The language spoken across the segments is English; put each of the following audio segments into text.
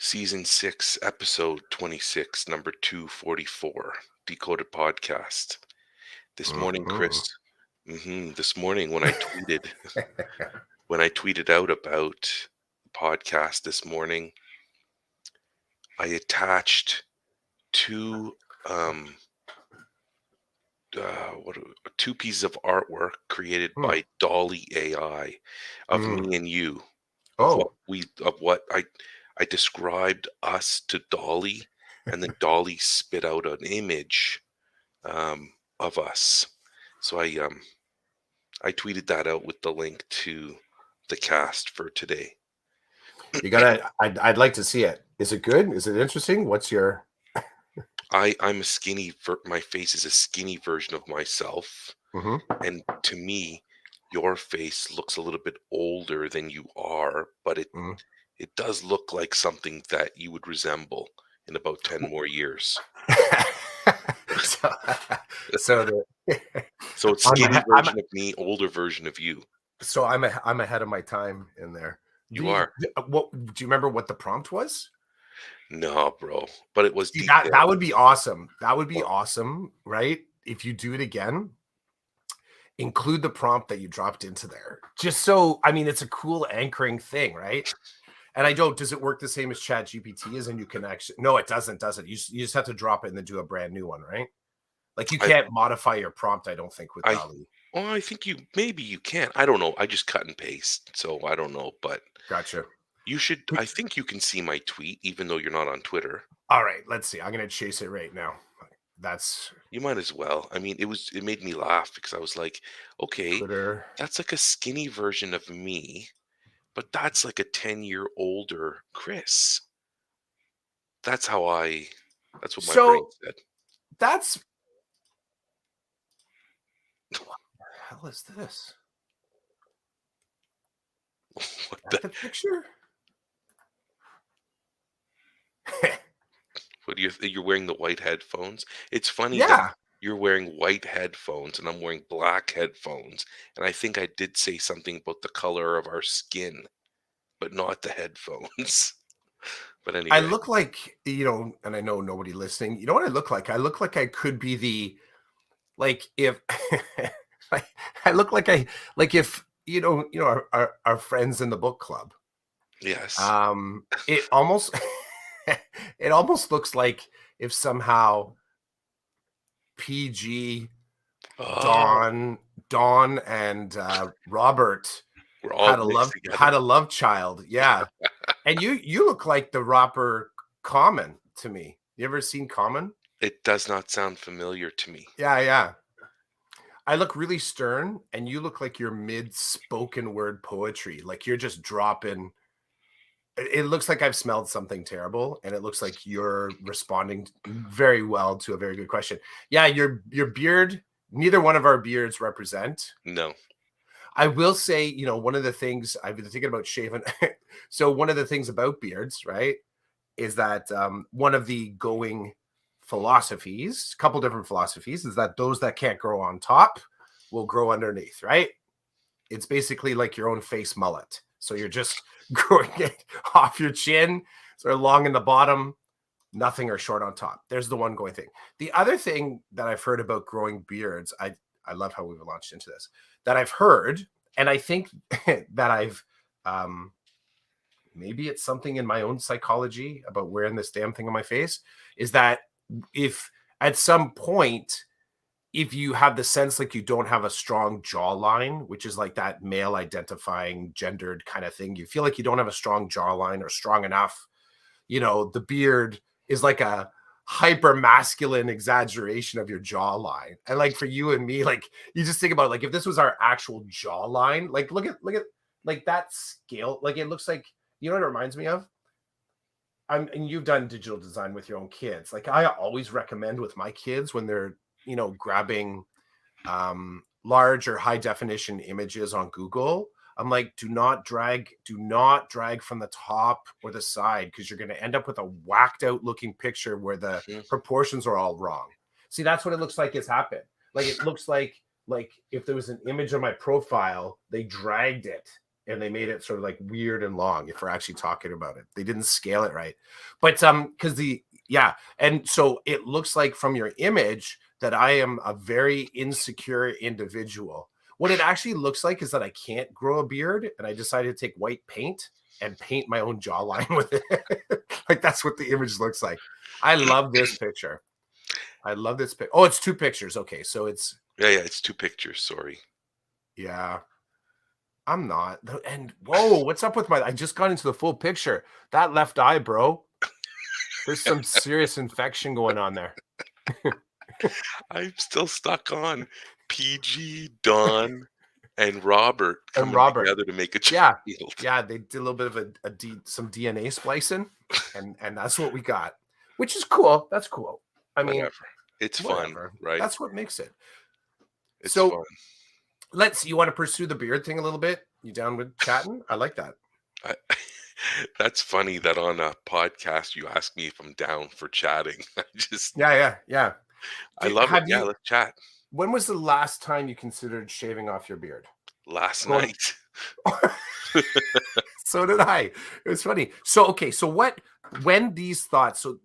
Season 6, Episode 26, number 244, Decoded Podcast. This morning, Mhm. Chris, this morning when I tweeted out about the podcast this morning, I attached two, um, what, two pieces of artwork created Hmm. by Dolly AI of Mm. me and you, Oh, of what I described us to Dolly, and then Dolly spit out an image of us. So I tweeted that out with the link to the cast for today. you gotta. I'd like to see it. Is it good? Is it interesting? What's your? I'm a my face is a skinny version of myself, Mhm. and to me, your face looks a little bit older than you are, but Mhm. it does look like something that you would resemble in about 10 more years. so, so the So it's I'm skinny ahe- I'm version of me, older version of you. so I'm ahead of my time in there. You are. What do you remember? What the prompt was? No, bro, but it was See, that detailed. would be awesome. That would be Well, awesome, right? If you do it again, include the prompt that you dropped into there. Just so, I mean, it's a cool anchoring thing, right? And I don't. Does it work the same as Chat GPT? As in, you can actually? No, it doesn't. Does it? You just have to drop it and then do a brand new one, right? Like you I can't modify your prompt. I don't think with I Dali. well, I think maybe you can. I don't know. I just cut and paste, so I don't know. But Gotcha. you should. I think you can see my tweet, even though you're not on Twitter. All right. Let's see. I'm gonna chase it right now. That's You might as well. I mean, it made me laugh because I was like, okay, Twitter. that's like a skinny version of me, but that's like a 10-year older Chris. That's how I. That's what my brain So said. that's what the hell is this? What Is that the? the picture? What do you're wearing the white headphones? It's funny that Yeah. you're wearing white headphones and I'm wearing black headphones. And I think I did say something about the color of our skin, but not the headphones. But I anyway, look like, and I know nobody listening. You know what I look like? I look like I could be like if like I look like if our friends in the book club. yes. It almost it almost looks like if somehow PG, Oh, Dawn and Robert we're all mixed had together. a love child. Yeah. And you look like the rapper Common to me. You ever seen Common? It does not sound familiar to me. Yeah, yeah. I look really stern and you look like you're mid spoken word poetry. Like you're just dropping. It looks like I've smelled something terrible, and it looks like you're responding very well to a very good question. Yeah, your beard, neither one of our beards represent. No. I will say, one of the things I've been thinking about shaving. So one of the things about beards, right, is that one of the going philosophies, a couple different philosophies, is that those that can't grow on top will grow underneath, right? It's basically like your own face mullet. So you're just growing it off your chin, sort of long in the bottom, nothing or short on top. There's the one going thing. The other thing that I've heard about growing beards, I love how we've launched into this, that I've heard, and I think that I've maybe it's something in my own psychology about wearing this damn thing on my face, is that if at some point if you have the sense like you don't have a strong jawline, which is like that male identifying gendered kind of thing, you feel like you don't have a strong jawline or strong enough, the beard is like a hyper masculine exaggeration of your jawline. And like for you and me, like you just think about like if this was our actual jawline, like look at like that scale, like it looks like, you know what it reminds me of? And you've done digital design with your own kids. Like I always recommend with my kids when they're, grabbing large or high definition images on Google, I'm like, do not drag from the top or the side because you're going to end up with a whacked out looking picture where the Mhm. proportions are all wrong. See, that's what it looks like has happened. Like it looks like if there was an image on my profile, they dragged it and they made it sort of like weird and long if we're actually talking about it. They didn't scale it right. But because and so it looks like from your image that I am a very insecure individual. What it actually looks like is that I can't grow a beard, and I decided to take white paint and paint my own jawline with it. Like that's what the image looks like. I love this picture. I love this pic. Oh, it's 2 pictures. Okay, so it's Yeah, it's 2 pictures. Sorry. yeah. I'm not. And whoa, what's up with my? I just got into the full picture. That left eye, bro. There's some serious infection going on there. I'm still stuck on PG, Don, and Robert And coming Robert, together to make a yeah, child. yeah, they did a little bit of some DNA splicing, and that's what we got, which is cool. That's cool. I mean, Whatever. It's fun, whatever. right? That's what makes it. It's So fun. you want to pursue the beard thing a little bit? You down with chatting? I like that. I, that's funny that on a podcast you ask me if I'm down for chatting. Yeah. I love it. Have Yeah, you? let's chat. When was the last time you considered shaving off your beard? Last Going. night. So did I. It was funny. So okay, so when these thoughts? So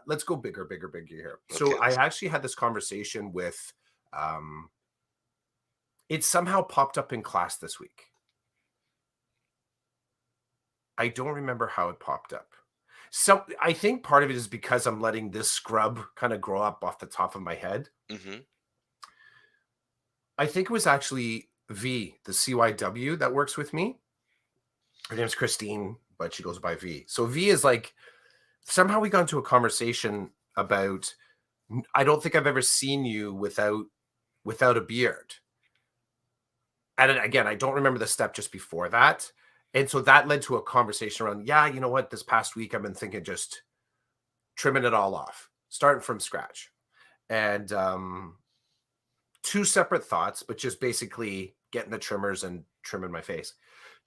let's go bigger here. Okay, So I actually had this conversation with. It somehow popped up in class this week. I don't remember how it popped up. So I think part of it is because I'm letting this scrub kind of grow up off the top of my head. hmm I think it was actually V, the CYW that works with me. Her name's Christine, but she goes by V. So V is like, somehow we got into a conversation about, I don't think I've ever seen you without a beard. And again, I don't remember the step just before that. And so that led to a conversation around, yeah, you know what? This past week, I've been thinking just trimming it all off, starting from scratch. And 2 separate thoughts, but just basically getting the trimmers and trimming my face.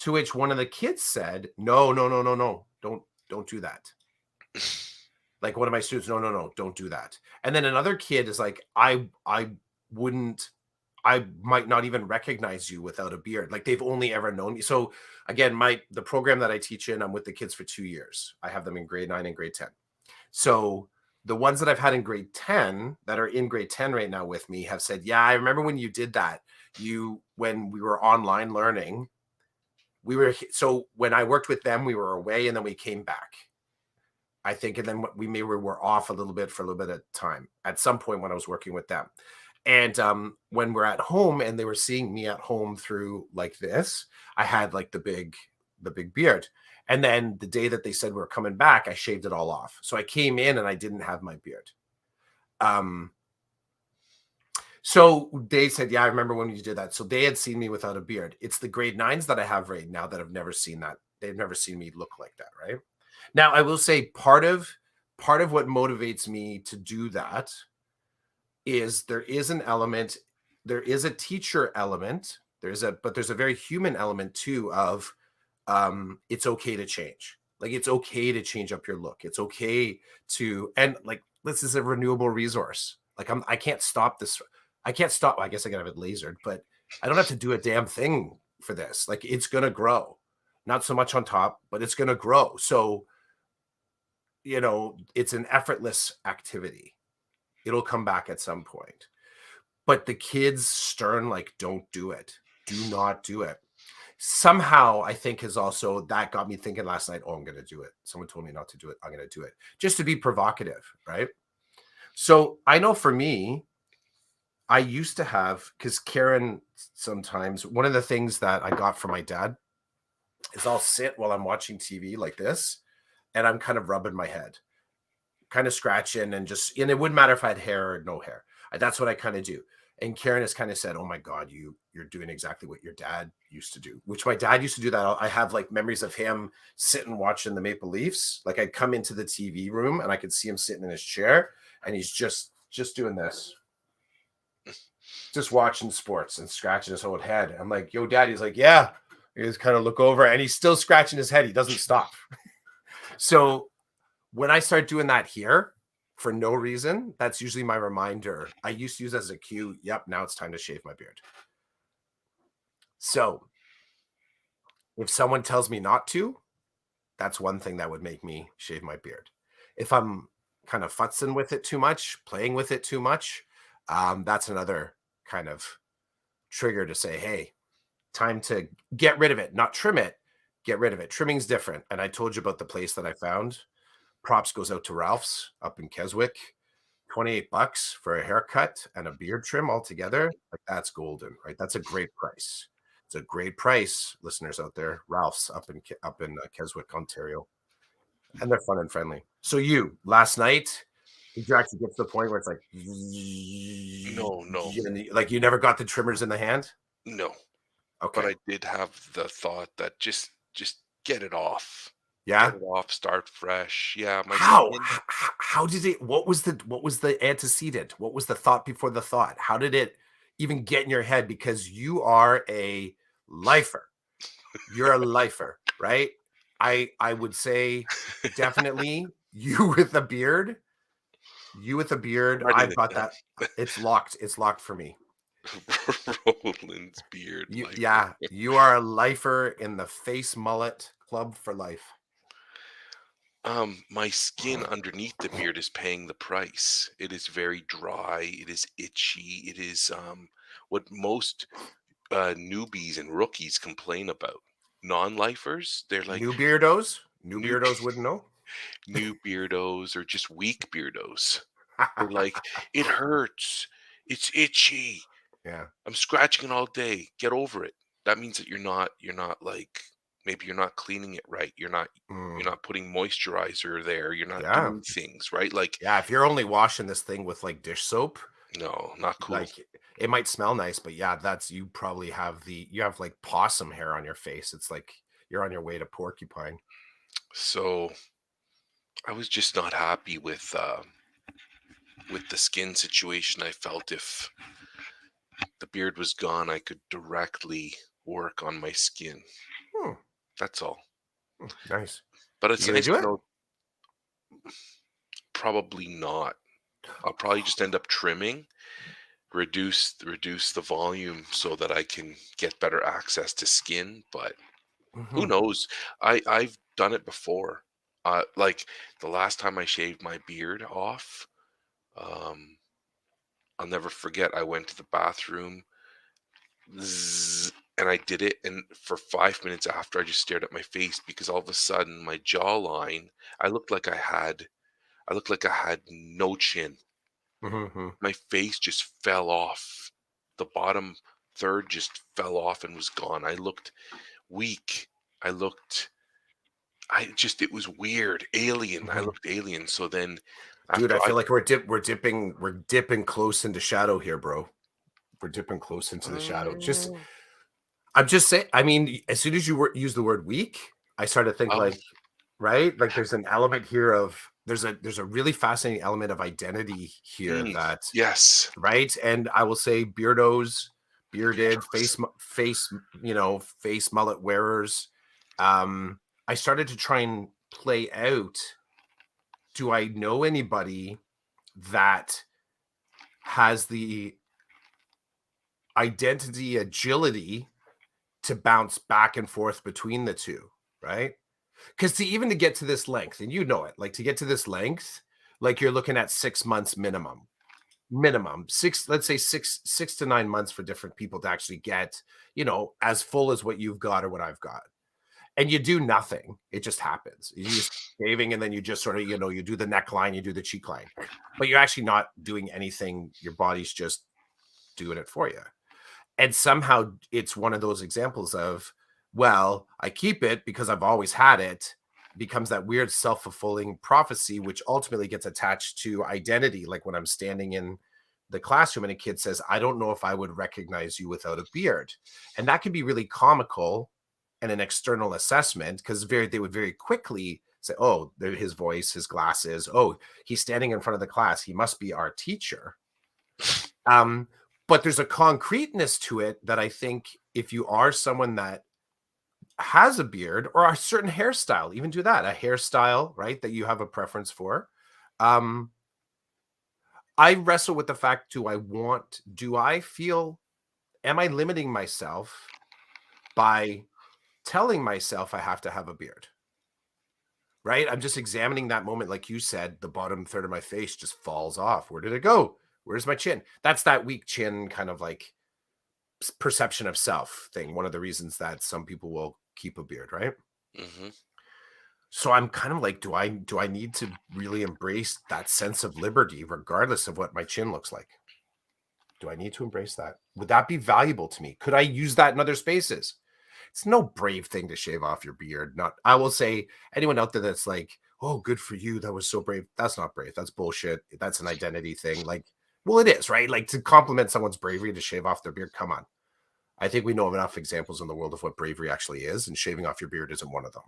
To which one of the kids said, no, don't do that. Like one of my students, no, don't do that. And then another kid is like, I might not even recognize you without a beard. Like they've only ever known me. So again, the program that I teach in, I'm with the kids for 2 years. I have them in grade 9 and grade 10. So the ones that I've had in grade 10 that are in grade 10 right now with me have said, yeah, I remember when you did that. When we were online learning, so when I worked with them, we were away and then we came back, I think. And then we were off a little bit for a little bit of time at some point when I was working with them. And when we're at home and they were seeing me at home through like this, I had like the big beard. And then the day that they said we were coming back, I shaved it all off. So I came in and I didn't have my beard. So they said, yeah, I remember when you did that. So they had seen me without a beard. It's the grade 9s that I have right now that have never seen that. They've never seen me look like that, right? Now, I will say part of what motivates me to do that is there is an element, there is a teacher element, but there's a very human element too of it's okay to change. Like it's okay to change up your look. It's okay to, and like this is a renewable resource. Like I can't stop this. I can't stop. I guess I gotta have it lasered, but I don't have to do a damn thing for this. Like it's gonna grow. Not so much on top, but it's gonna grow. So, it's an effortless activity. It'll come back at some point. But the kids stern, like, don't do it. Do not do it. Somehow, I think that got me thinking last night, oh, I'm going to do it. Someone told me not to do it. I'm going to do it just to be provocative, right? So I know for me, I used to have, because Karen, sometimes one of the things that I got from my dad is I'll sit while I'm watching TV like this, and I'm kind of rubbing my head, kind of scratching, and it wouldn't matter if I had hair or no hair. That's what I kind of do. And Karen has kind of said, oh my God, you're doing exactly what your dad used to do, which my dad used to do that. I have like memories of him sitting watching the Maple Leafs. Like I'd come into the TV room and I could see him sitting in his chair and he's just doing this, just watching sports and scratching his whole head. I'm like, yo, dad. He's like, yeah. He just kind of look over and he's still scratching his head. He doesn't stop. So when I start doing that here for no reason, that's usually my reminder. I used to use as a cue. Yep, now it's time to shave my beard. So If someone tells me not to, that's one thing that would make me shave my beard. If I'm kind of futzing with it too much, playing with it too much, that's another kind of trigger to say, hey, time to get rid of it, not trim it, get rid of it. Trimming's different. And I told you about the place that I found. Props goes out to Ralph's up in Keswick. 28 bucks for a haircut and a beard trim altogether. Like that's golden, right? That's a great price. It's a great price, listeners out there. Ralph's up in Keswick, Ontario, and they're fun and friendly. So you last night, did you actually get to the point where it's like, No, no, like you never got the trimmers in the hand? no. But Okay, I did have the thought that just get it off. Get yeah. it off, start fresh. Yeah, my How? skin. How did it? What was the antecedent? What was the thought before the thought? How did it even get in your head? Because you are a lifer. You're a lifer, right? I would say definitely you with a beard. You with a beard. Writing I've it got down. that. It's locked. It's locked for me. Roland's beard You, lifer. yeah, you are a lifer in the face mullet club for life. My skin underneath the beard is paying the price. It is very dry. It is itchy. It is what most newbies and rookies complain about. Non-lifers, they're like New new beardos wouldn't know. new beardos or just weak beardos. They're like, it hurts. It's itchy. Yeah. I'm scratching it all day. Get over it. That means that you're not like maybe you're not cleaning it right. You're Mm, not putting moisturizer there. You're not yeah. doing things right. Like, Yeah. If you're only washing this thing with like dish soap, no, not cool. like it might smell nice, but yeah, that's you probably you have like possum hair on your face. It's like you're on your way to porcupine. So I was just not happy with the skin situation. I felt if the beard was gone, I could directly work on my skin. Hmm, That's all. nice. But You it's gonna nice do to it? know probably not. I'll probably just end up trimming, reduce the volume so that I can get better access to skin, but who Hmm. knows? I've done it before. Like the last time I shaved my beard off, um, I'll never forget. I went to the bathroom, zzz, and I did it, and for 5 minutes after, I just stared at my face because all of a sudden my jawline, I looked like I had no chin. Hmm. My face just fell off. The bottom third just fell off and was gone. I looked weak. I looked it was weird, alien. I Hmm. looked alien. So then Dude, after I I feel like we're dipping close into shadow here, bro. We're dipping close into the shadow. mm, I'm just saying. I mean, as soon as you use the word weak, I start to think oh, like, right? Like there's an element here of there's a really fascinating element of identity here mm, that yes. right. And I will say beardos, bearded face mullet wearers. Um, I started to try and play out. Do I know anybody that has the identity agility to bounce back and forth between the two, right? Because to get to this length, and you know it, like to get to this length, like you're looking at 6 months minimum six, let's say 6 to 9 months for different people to actually get, as full as what you've got or what I've got. And you do nothing. It just happens. You just shaving and then you just sort of, you do the neckline, you do the cheek line, but you're actually not doing anything. Your body's just doing it for you. And somehow it's one of those examples of, well, I keep it because I've always had it, becomes that weird self-fulfilling prophecy, which ultimately gets attached to identity. Like when I'm standing in the classroom and a kid says, I don't know if I would recognize you without a beard. And that can be really comical and an external assessment because they would very quickly say, oh, his voice, his glasses. Oh, he's standing in front of the class. He must be our teacher. Um, but there's a concreteness to it that I think if you are someone that has a beard or a certain hairstyle, even do that, a hairstyle, right, that you have a preference for. Um, I wrestle with the fact, do I feel, am I limiting myself by telling myself I have to have a beard. Right? I'm just examining that moment. Like you said, the bottom third of my face just falls off. Where did it go? Where's my chin? That's that weak chin kind of like perception of self thing. One of the reasons that some people will keep a beard, right? Hmm. So I'm kind of like, do I need to really embrace that sense of liberty, regardless of what my chin looks like? Do I need to embrace that? Would that be valuable to me? Could I use that in other spaces? It's no brave thing to shave off your beard. Not, I will say, anyone out there that's like, oh, good for you. That was so brave. That's not brave. That's bullshit. That's an identity thing. Like, well, it is, right? Like to compliment someone's bravery to shave off their beard. Come on. I think we know of enough examples in the world of what bravery actually is, and shaving off your beard isn't one of them.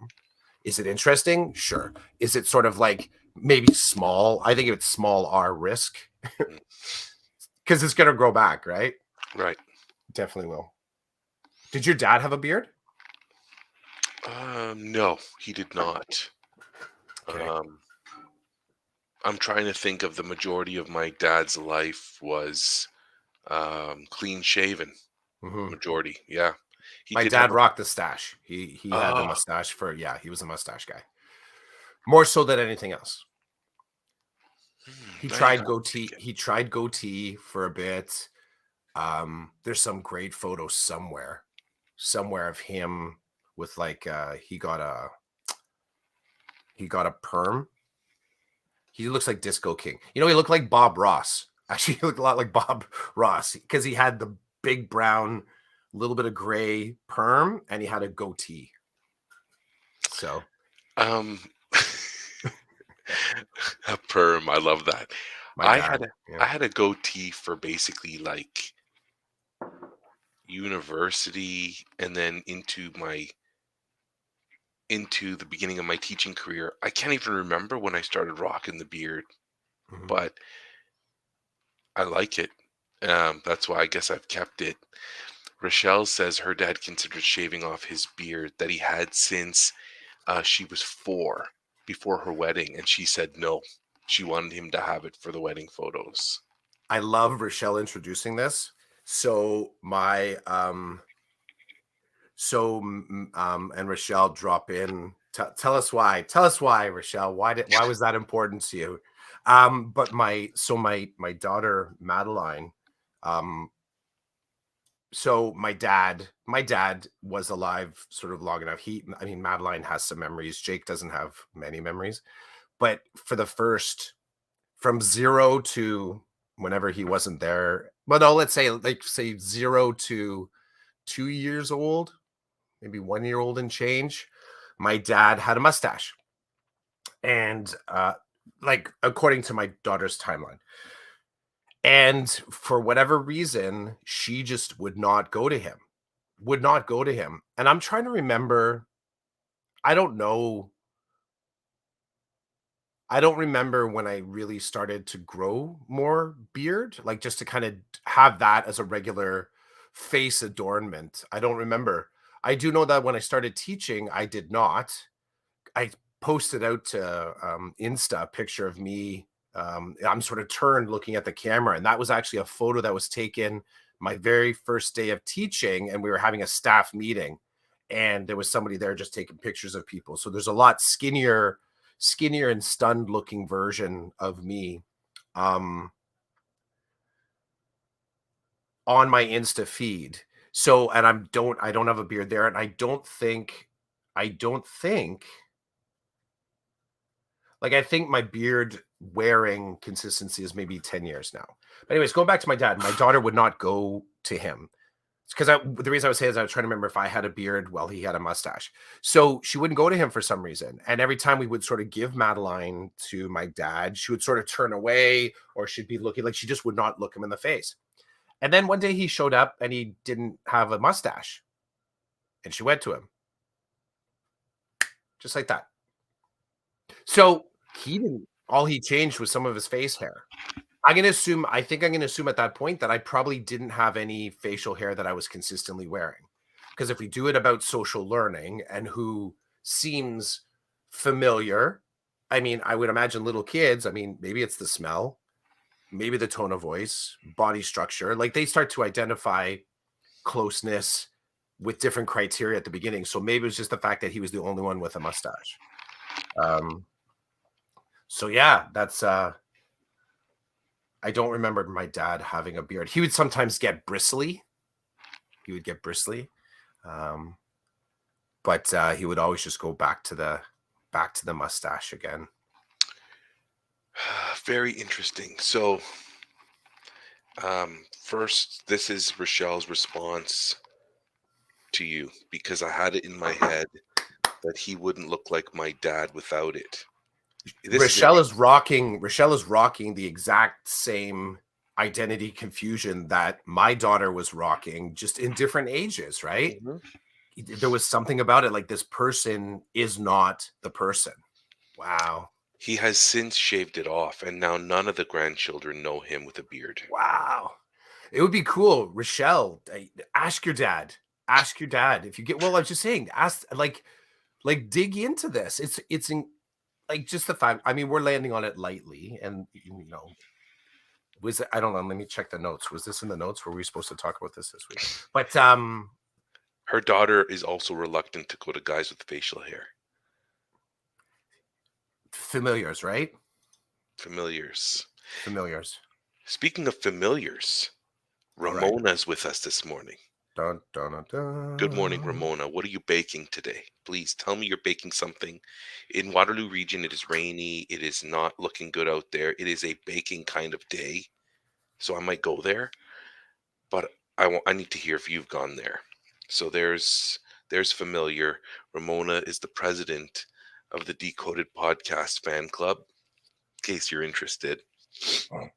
Is it interesting? Sure. Is it sort of like maybe small? I think if it's small, R risk because it's going to grow back, right? Right. Definitely will. Did your dad have a beard? No, he did not. Okay. Um, I'm trying to think of the majority of my dad's life was clean shaven. Mm-hmm. Majority, yeah. He My did have dad a rocked the stash. He had a ah, mustache for yeah, he was a mustache guy. More so than anything else. He now you tried got me goatee. thinking. He tried goatee for a bit. There's some great photos somewhere of him with like he got a perm. He looks like Disco King. You know, he looked like Bob Ross. Actually, he looked a lot like Bob Ross because he had the big brown, little bit of gray perm, and he had a goatee. So Um, a perm, I love that. my I dad, had a yeah. I had a goatee for basically like university and then into the beginning of my teaching career. I can't even remember when I started rocking the beard, Mhm. but I like it. That's why I guess I've kept it. Rochelle says her dad considered shaving off his beard that he had since she was 4 before her wedding, and she said no. She wanted him to have it for the wedding photos. I love Rochelle introducing this. So my and Rochelle drop in. Tell us why. Tell us why, Rochelle. Why was that important to you? But my daughter Madeline, um, so my dad was alive sort of long enough. I mean, Madeline has some memories. Jake doesn't have many memories, but for the first from 0 to whenever he wasn't there, well, no, let's say 0 to 2 years old, maybe 1 year old and change, my dad had a mustache. And like according to my daughter's timeline. And for whatever reason, she just would not go to him, would not go to him. And I'm trying to remember, I don't know. I don't remember when I really started to grow more beard, like just to kind of have that as a regular face adornment. I don't remember. I do know that when I started teaching, I did not. I posted out to Insta a picture of me. I'm sort of turned looking at the camera, and that was actually a photo that was taken my very first day of teaching, and we were having a staff meeting, and there was somebody there just taking pictures of people. So there's a lot skinnier and stunned looking version of me um, on my Insta feed. So, and I don't have a beard there, and I don't think like I think my beard wearing consistency is maybe 10 years now. But anyways, going back to my dad, my daughter would not go to him. It's because the reason I was saying is I was trying to remember if I had a beard while he had a mustache. So she wouldn't go to him for some reason. And every time we would sort of give Madeline to my dad, she would sort of turn away or she'd be looking like she just would not look him in the face. And then one day he showed up and he didn't have a mustache. And she went to him just like that. So he didn't, all he changed was some of his face hair. I think I'm gonna assume at that point that I probably didn't have any facial hair that I was consistently wearing. Because if we do it about social learning and who seems familiar, I mean, I would imagine little kids, I mean, maybe it's the smell, maybe the tone of voice, body structure, like they start to identify closeness with different criteria at the beginning. So maybe it was just the fact that he was the only one with a mustache. So yeah, that's I don't remember my dad having a beard. He would sometimes get bristly. He would get bristly. Um, but he would always just go back to the mustache again. Very interesting. So, first, this is Rochelle's response to you because I had it in my head that he wouldn't look like my dad without it. This is Rochelle is rocking the exact same identity confusion that my daughter was rocking, just in different ages, right? Mhm. There was something about it, like this person is not the person. Wow. He has since shaved it off, and now none of the grandchildren know him with a beard. Wow. It would be cool. Rochelle, ask your dad. Ask your dad if you get. Well, I was just saying, ask like dig into this. It's in, like just the fact. I mean, we're landing on it lightly, and was it, I don't know. Let me check the notes. Was this in the notes? Were we supposed to talk about this week? But Her daughter is also reluctant to go to guys with facial hair. familiars, right? Familiars. Familiars. Speaking of familiars, All right. Ramona's with us this morning. Dun, dun, dun, Good morning, dun. Ramona. What are you baking today? Please tell me you're baking something. In Waterloo region, it is rainy. It is not looking good out there. It is a baking kind of day. So I might go there, but I need to hear if you've gone there. So there's familiar. Ramona is the president of the Decoded Podcast fan club, in case you're interested. Oh.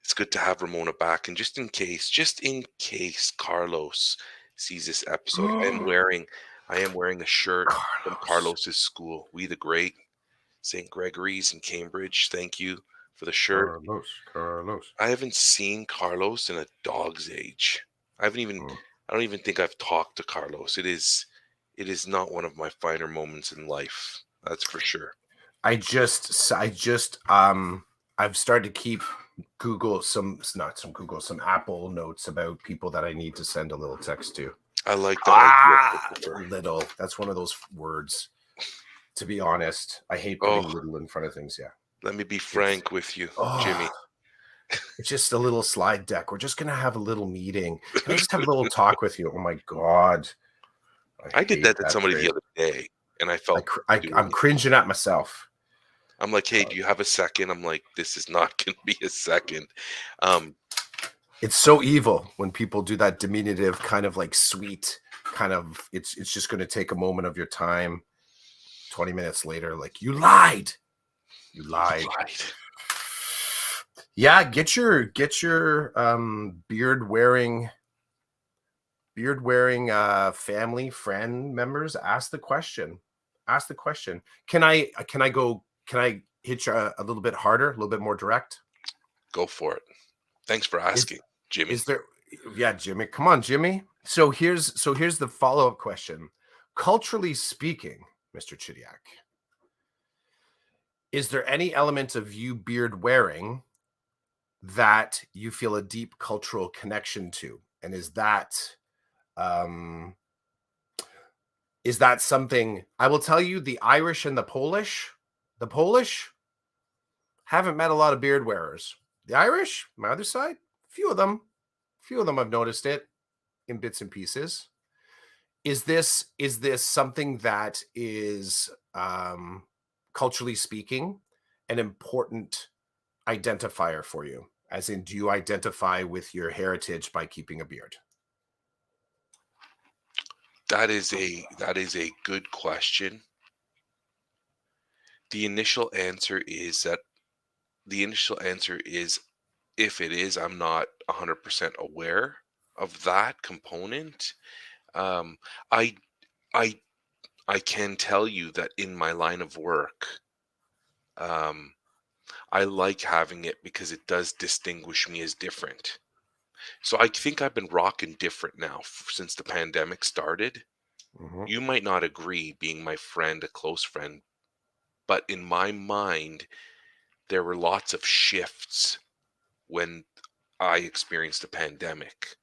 It's good to have Ramona back, and just in case Carlos sees this episode, I am wearing a shirt from Carlos. Carlos's school, We the Great, St. Gregory's in Cambridge. Thank you for the shirt. Carlos. I haven't seen Carlos in a dog's age. I haven't even Mm. I don't even think I've talked to Carlos. It is not one of my finer moments in life. That's for sure. I just I've started to keep some Apple notes about people that I need to send a little text to. I like that idea, Christopher. Little. That's one of those words. To be honest, I hate putting Oh, little in front of things. Yeah. let me be frank with you, Jimmy. It's just a little slide deck. We're just gonna have a little meeting. Can I just have a little talk with you? Oh my god. I did hate that to somebody phrase. the other day, and I felt I'm cringing at myself. I'm like, hey, do you have a second? I'm like, this is not going to be a second. It's so evil when people do that diminutive kind of like sweet kind of. It's just going to take a moment of your time. 20 minutes later, like you lied. Right. Yeah, get your beard wearing family friend members. Ask the question. Can I hit you a little bit harder, a little bit more direct? Go for it. Thanks for asking, Jimmy. Is there? Yeah, Jimmy. Come on, Jimmy. So here's the follow-up question. Culturally speaking, Mr. Chidiak, is there any element of you beard wearing that you feel a deep cultural connection to? And is that something? I will tell you, the Irish and the Polish haven't met a lot of beard wearers. The Irish, my other side, few of them I've noticed it in bits and pieces. Is this something that is culturally speaking an important identifier for you? As in, do you identify with your heritage by keeping a beard? That is a good question. The initial answer is if it is, I'm not 100% aware of that component. Um, I I I can tell you that in my line of work, um, I like having it because it does distinguish me as different. So I think I've been rocking different now since the pandemic started. Mhm. You might not agree, being my friend, a close friend, but in my mind, there were lots of shifts when I experienced a pandemic.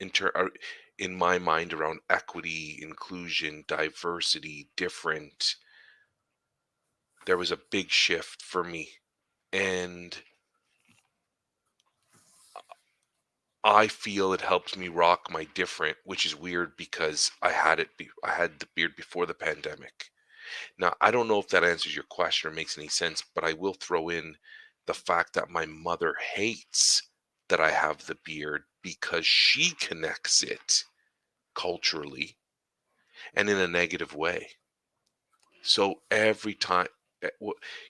in my mind around equity, inclusion, diversity, different. There was a big shift for me, and I feel it helped me rock my different, which is weird because I had the beard before the pandemic. Now, I don't know if that answers your question or makes any sense, but I will throw in the fact that my mother hates that I have the beard because she connects it culturally and in a negative way. So every time,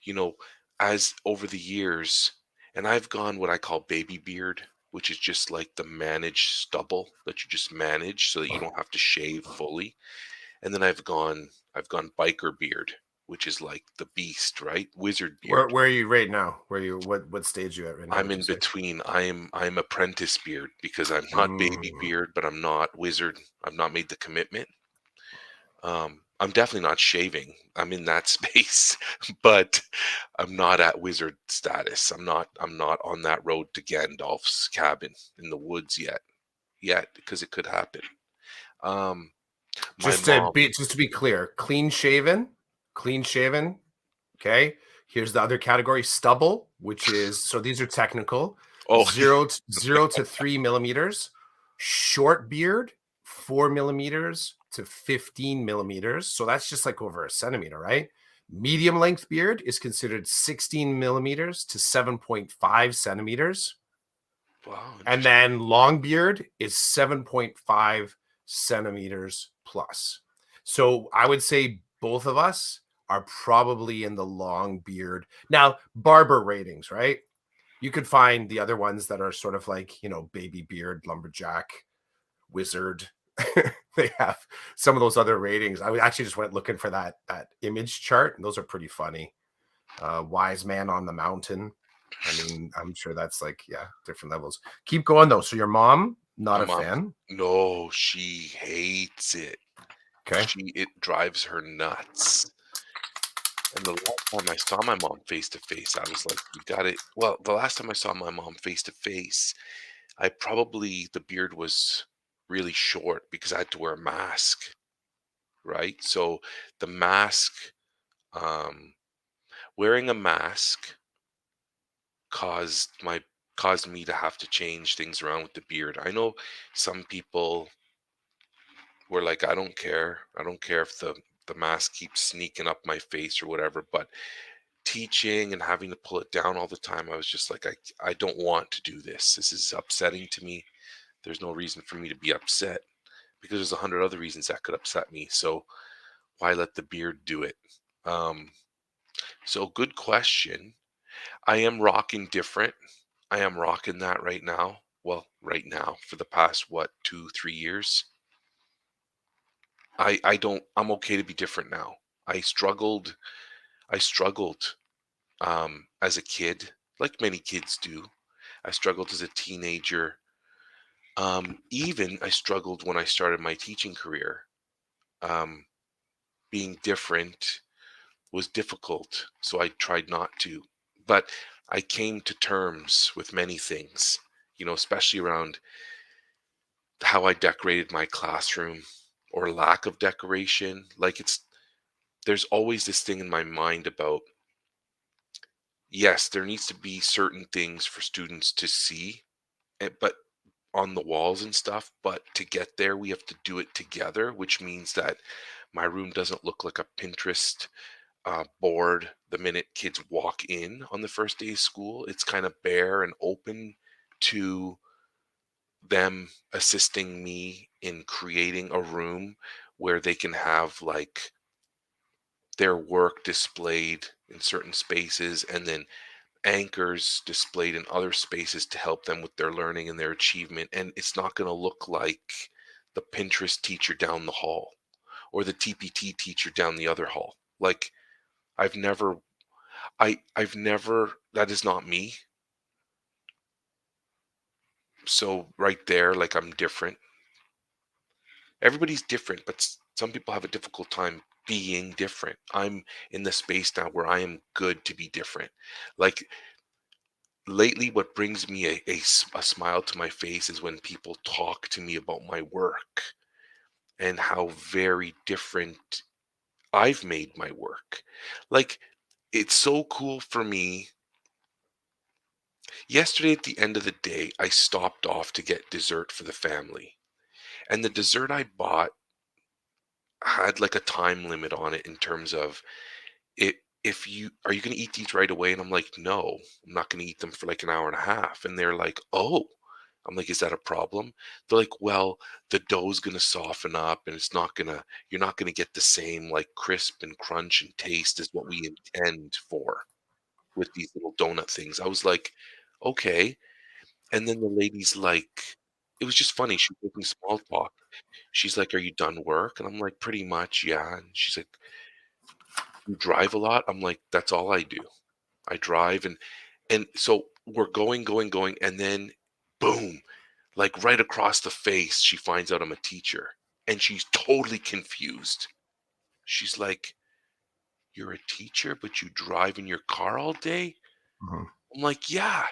you know, as over the years, and I've gone what I call baby beard, which is just like the managed stubble that you just manage so that you don't have to shave fully. And then I've gone biker beard, which is like the beast, right? Wizard beard. Where are you right now? Where you what stage are you at right now? I'm Would you in say? between. I'm apprentice beard because I'm not baby Mm. beard, but I'm not wizard. I've not made the commitment. I'm definitely not shaving. I'm in that space, but I'm not at wizard status. I'm not on that road to Gandalf's cabin in the woods yet, because it could happen. Um, my mom. Just to be clear, clean shaven. Okay. Here's the other category: stubble, which is so these are technical: Oh, 0 to 3 millimeters. Short beard, 4 millimeters to 15 millimeters. So that's just like over a centimeter, right? Medium length beard is considered 16 millimeters to 7.5 centimeters. wow, And interesting. then long beard is 7.5 centimeters plus. So I would say both of us are probably in the long beard. Now, barber ratings, right? You could find the other ones that are sort of like, baby beard, lumberjack, wizard. They have some of those other ratings. I actually just went looking for that image chart, and those are pretty funny. Wise man on the mountain. I mean, I'm sure that's like, yeah, different levels. Keep going though. So your mom, not My a mom, fan. no, she hates it. Okay. It drives her nuts. And the last time I saw my mom face to face, I was like, "You got it." Well, the last time I saw my mom face to face, the beard was really short because I had to wear a mask, right? So the mask, um, wearing a mask caused my caused me to have to change things around with the beard. I know some people were like, "I don't care. I don't care if the mask keeps sneaking up my face or whatever," but teaching and having to pull it down all the time, I was just like, I don't want to do this. This is upsetting to me. There's no reason for me to be upset because there's 100 other reasons that could upset me. So why let the beard do it? Um, so good question. I am rocking different. I am rocking that right now. Well, right now for the past what 2, 3 years. I don't. I'm okay to be different now. I struggled. I struggled as a kid, like many kids do. I struggled as a teenager. Even I struggled when I started my teaching career. Um, Being different was difficult, so I tried not to. But I came to terms with many things, especially around how I decorated my classroom or lack of decoration. There's always this thing in my mind about, yes, there needs to be certain things for students to see, but on the walls and stuff, but to get there, we have to do it together, which means that my room doesn't look like a Pinterest board the minute kids walk in on the first day of school. It's kind of bare and open to them assisting me in creating a room where they can have like their work displayed in certain spaces and then anchors displayed in other spaces to help them with their learning and their achievement. And it's not going to look like the Pinterest teacher down the hall or the TPT teacher down the other hall. Like I've never, I've never, that is not me. So right there, like I'm different. Everybody's different, but some people have a difficult time being different. I'm in the space now where I am good to be different. Like lately what brings me a smile to my face is when people talk to me about my work and how very different I've made my work. Like, it's so cool for me. Yesterday at the end of the day, I stopped off to get dessert for the family. And the dessert I bought had like a time limit on it in terms of it. If you are you going to eat these right away? And I'm like, no, I'm not going to eat them for like an hour and a half. And they're like, oh, I'm like, is that a problem? They're like, well, the dough's going to soften up and you're not going to get the same like crisp and crunch and taste as what we intend for with these little donut things. I was like, okay. And then the lady's like, it was just funny. She was making small talk. She's like, "Are you done work?" And I'm like, "Pretty much, yeah." And she's like, "You drive a lot?" I'm like, "That's all I do. I drive." And so we're going, and then boom, like right across the face, she finds out I'm a teacher, and she's totally confused. She's like, "You're a teacher, but you drive in your car all day?" Mhm. I'm like, "Yeah."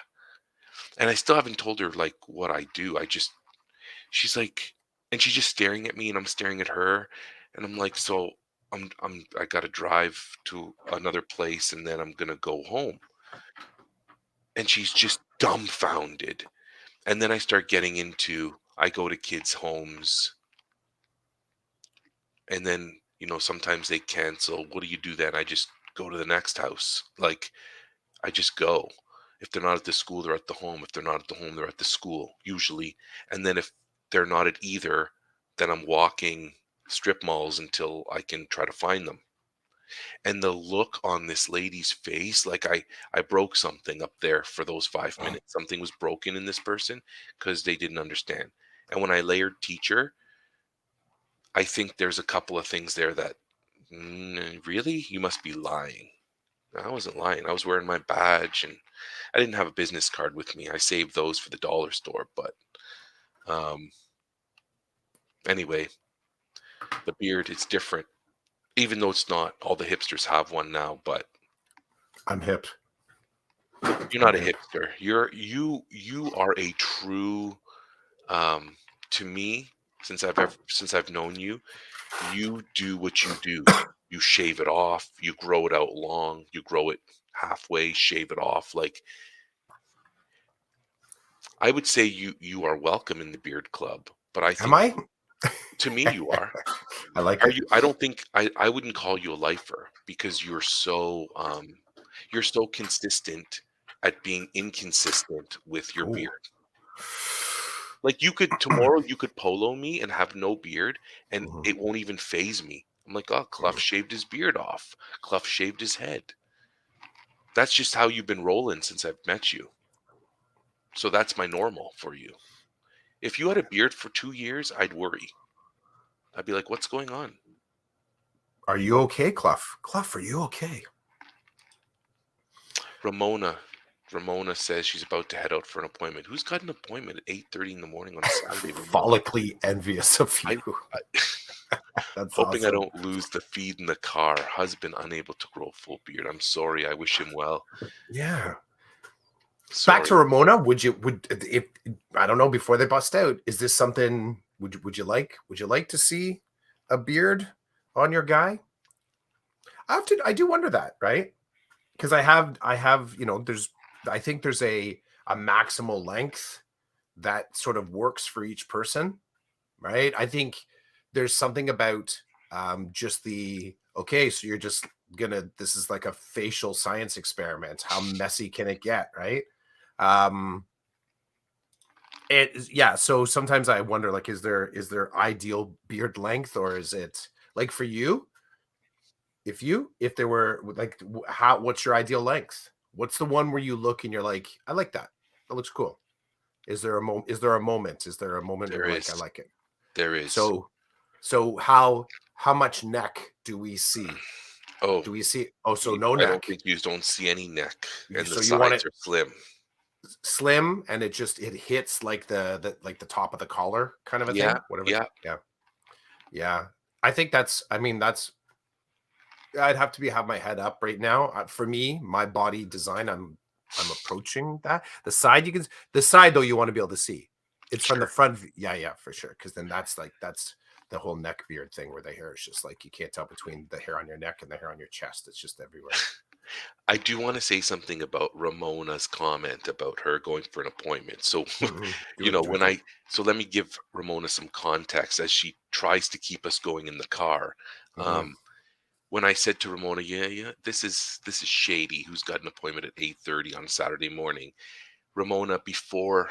And I still haven't told her like what I do. She's like, and she's just staring at me, and I'm staring at her, and I'm like, so I gotta drive to another place, and then I'm gonna go home. And she's just dumbfounded. And then I start getting into, I go to kids' homes, and then sometimes they cancel. What do you do then? I just go to the next house. Like, I just go. If they're not at the school, they're at the home. If they're not at the home, they're at the school, usually. And then if they're not at either, then I'm walking strip malls until I can try to find them. And the look on this lady's face, like I broke something up there for those 5 minutes. Something was broken in this person because they didn't understand. And when I layered teacher, I think there's a couple of things there that, really? You must be lying. I wasn't lying. I was wearing my badge and I didn't have a business card with me. I saved those for the dollar store. But um, anyway, the beard, it's different. Even though it's not, all the hipsters have one now. But I'm hip. you're I'm not a hip. hipster. You are a true, um, to me, since I've known you, you do what you do. You shave it off. You grow it out long. You grow it halfway. Shave it off. Like, I would say you are welcome in the beard club. But I Am think I? to me you are. I like Are it. you? I don't think I wouldn't call you a lifer because you're so consistent at being inconsistent with your Oh. beard. Like, you could tomorrow you could polo me and have no beard and Mhm. it won't even phase me. I'm like, oh, Clough shaved his beard off. Clough shaved his head. That's just how you've been rolling since I've met you. So that's my normal for you. If you had a beard for 2 years, I'd worry. I'd be like, what's going on? Are you okay, Clough? Clough, are you okay? Ramona. Ramona says she's about to head out for an appointment. Who's got an appointment at 8:30 in the morning on a Saturday, Ramona? Follically envious of I, you. I That's hoping I awesome. don't lose the feed in the car. Husband unable to grow full beard. I'm sorry. I wish him well. Yeah. Back to Sorry. Ramona. Would if I don't know before they bust out? Is this something? Would you like to see a beard on your guy? I do wonder that, right? Because I have there's I think there's a maximal length that sort of works for each person, right? I think there's something about just the okay, so you're just gonna this is like a facial science experiment. How messy can it get, right? Um, yeah. So sometimes I wonder, like, is there ideal beard length, or is it like for you? If there were like how what's your ideal length? What's the one where you look and you're like, I like that. That looks cool. Is there a moment? Is there a moment where There you're like, I is. like it? There is. So how much neck do we see? Oh, Do we see oh, so no I don't neck. think you don't see any neck, and the So you want sides it are slim. slim and it hits like the like the top of the collar kind of a Yeah, thing? Whatever. yeah. Yeah. Yeah. I think that's I'd have to have my head up right now. For me, my body design, I'm I'm approaching that. The side you can, the side though, you want to be able to see. It's from the Sure. front. Yeah, for sure. Because then that's the whole neck beard thing where the hair is just like you can't tell between the hair on your neck and the hair on your chest. It's just everywhere. I do want to say something about Ramona's comment about her going for an appointment. So, Do it, do it, when do it. so let me give Ramona some context as she tries to keep us going in the car. Mm-hmm. When I said to Ramona, yeah, this is Shady, who's got an appointment at 8:30 on Saturday morning. Ramona, before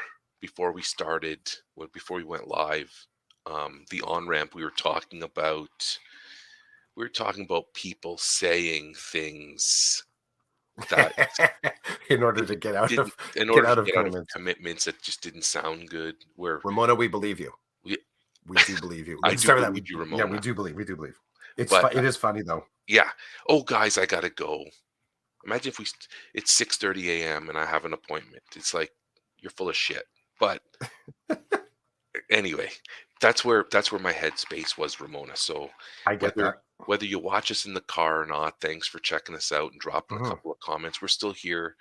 we started, before we went live, the on ramp, we were talking about people saying things that In order to didn't get out didn't of in order to get out of commitments. commitments that just didn't sound good. Where Ramona, we believe you. we, We do believe you. I Let's do start with that. believe you, Yeah, we Ramona. do believe. We do believe. But It is funny though. yeah. Oh, guys, I gotta go. Imagine if it's 6:30 a.m. and I have an appointment. It's like you're full of shit. But anyway, that's where my headspace was, Ramona. So I get whether that. whether you watch us in the car or not, thanks for checking us out and dropping a Mhm. couple of comments. We're still here.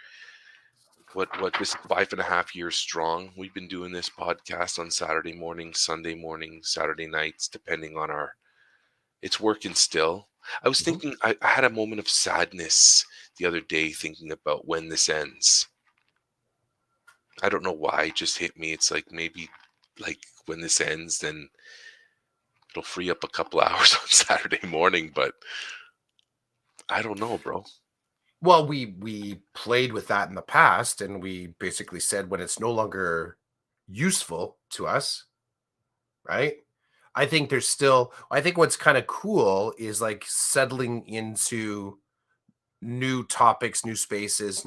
What this is 5.5 years strong. We've been doing this podcast on Saturday mornings, Sunday mornings, Saturday nights, depending on our. It's working still. I was Mhm. thinking. I had a moment of sadness the other day thinking about when this ends. I don't know why it just hit me. It's like maybe like when this ends, then it'll free up a couple hours on Saturday morning, but I don't know, bro. Well, we played with that in the past, and we basically said when it's no longer useful to us, right? I think there's still. I think what's kind of cool is like settling into new topics, new spaces,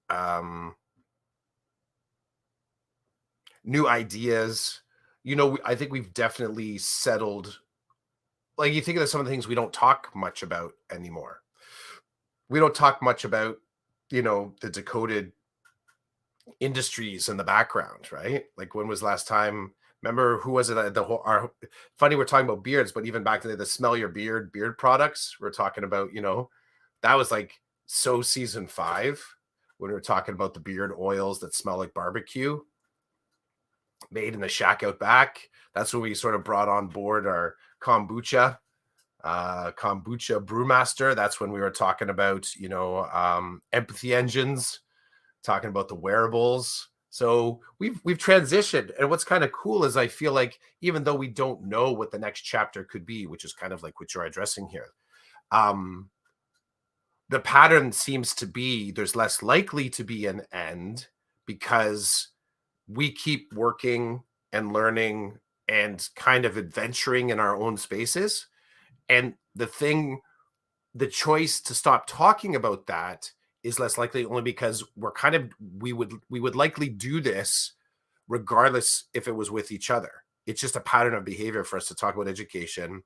um, new ideas. I think we've definitely settled. Like you think of some of the things we don't talk much about anymore. We don't talk much about, the decoded industries in the background, right? Like when was last time? Remember who was it? The whole our funny we're talking about beards, but even back to the smell your beard products. We're talking about, that was like so season 5 when we were talking about the beard oils that smell like barbecue made in the shack out back. That's when we sort of brought on board our kombucha brewmaster. That's when we were talking about, empathy engines, talking about the wearables. So we've transitioned, and what's kind of cool is I feel like even though we don't know what the next chapter could be, which is kind of like what you're addressing here, um, the pattern seems to be there's less likely to be an end because we keep working and learning and kind of adventuring in our own spaces. And the choice to stop talking about that is less likely only because we would likely do this regardless if it was with each other. It's just a pattern of behavior for us to talk about education.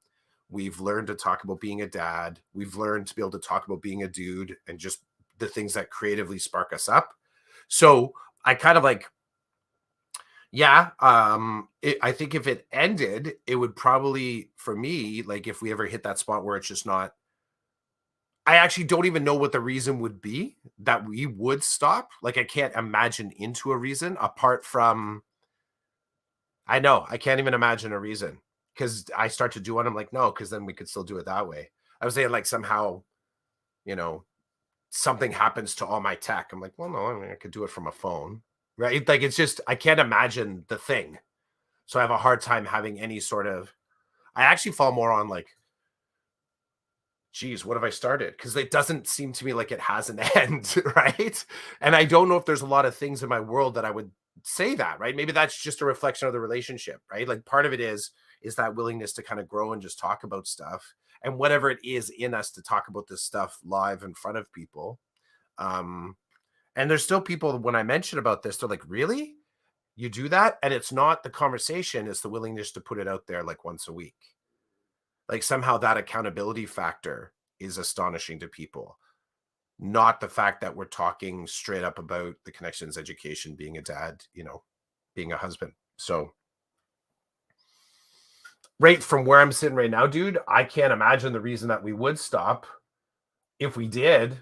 We've learned to talk about being a dad. We've learned to be able to talk about being a dude and just the things that creatively spark us up. So I kind of like, yeah, I think if it ended, it would probably, for me, like if we ever hit that spot where it's just not, I actually don't even know what the reason would be that we would stop. Like I can't imagine into a reason apart from, I know I can't even imagine a reason because I start to do it. I'm like, no, because then we could still do it that way. I was saying like somehow, you know, something happens to all my tech. I'm like, well, no, I mean, I could do it from a phone, right? Like it's just I can't imagine the thing. So I have a hard time having any sort of. I actually fall more on like, geez, what have I started? Because it doesn't seem to me like it has an end, right? And I don't know if there's a lot of things in my world that I would say that, right? Maybe that's just a reflection of the relationship, right? Like part of it is that willingness to kind of grow and just talk about stuff and whatever it is in us to talk about this stuff live in front of people. Um, and there's still people when I mention about this, they're like, really? You do that? And it's not the conversation, it's the willingness to put it out there like once a week. Like somehow that accountability factor is astonishing to people, not the fact that we're talking straight up about the connections, education, being a dad, being a husband. So right from where I'm sitting right now, dude, I can't imagine the reason that we would stop. If we did,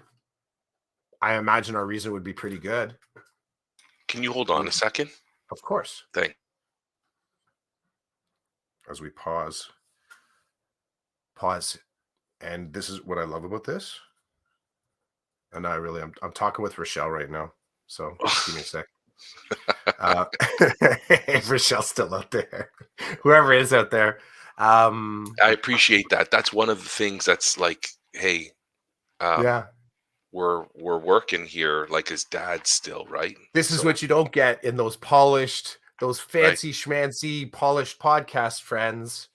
I imagine our reason would be pretty good. Can you hold on a second? Of course. Thank. As we pause, and this is what I love about this. And I'm talking with Rochelle right now, so just give me a sec. If Rochelle's still out there, whoever is out there. I appreciate that. That's one of the things that's like, hey, Yeah, we're working here like his dad still, right? this is So what you don't get in those those right, fancy schmancy polished podcast friends.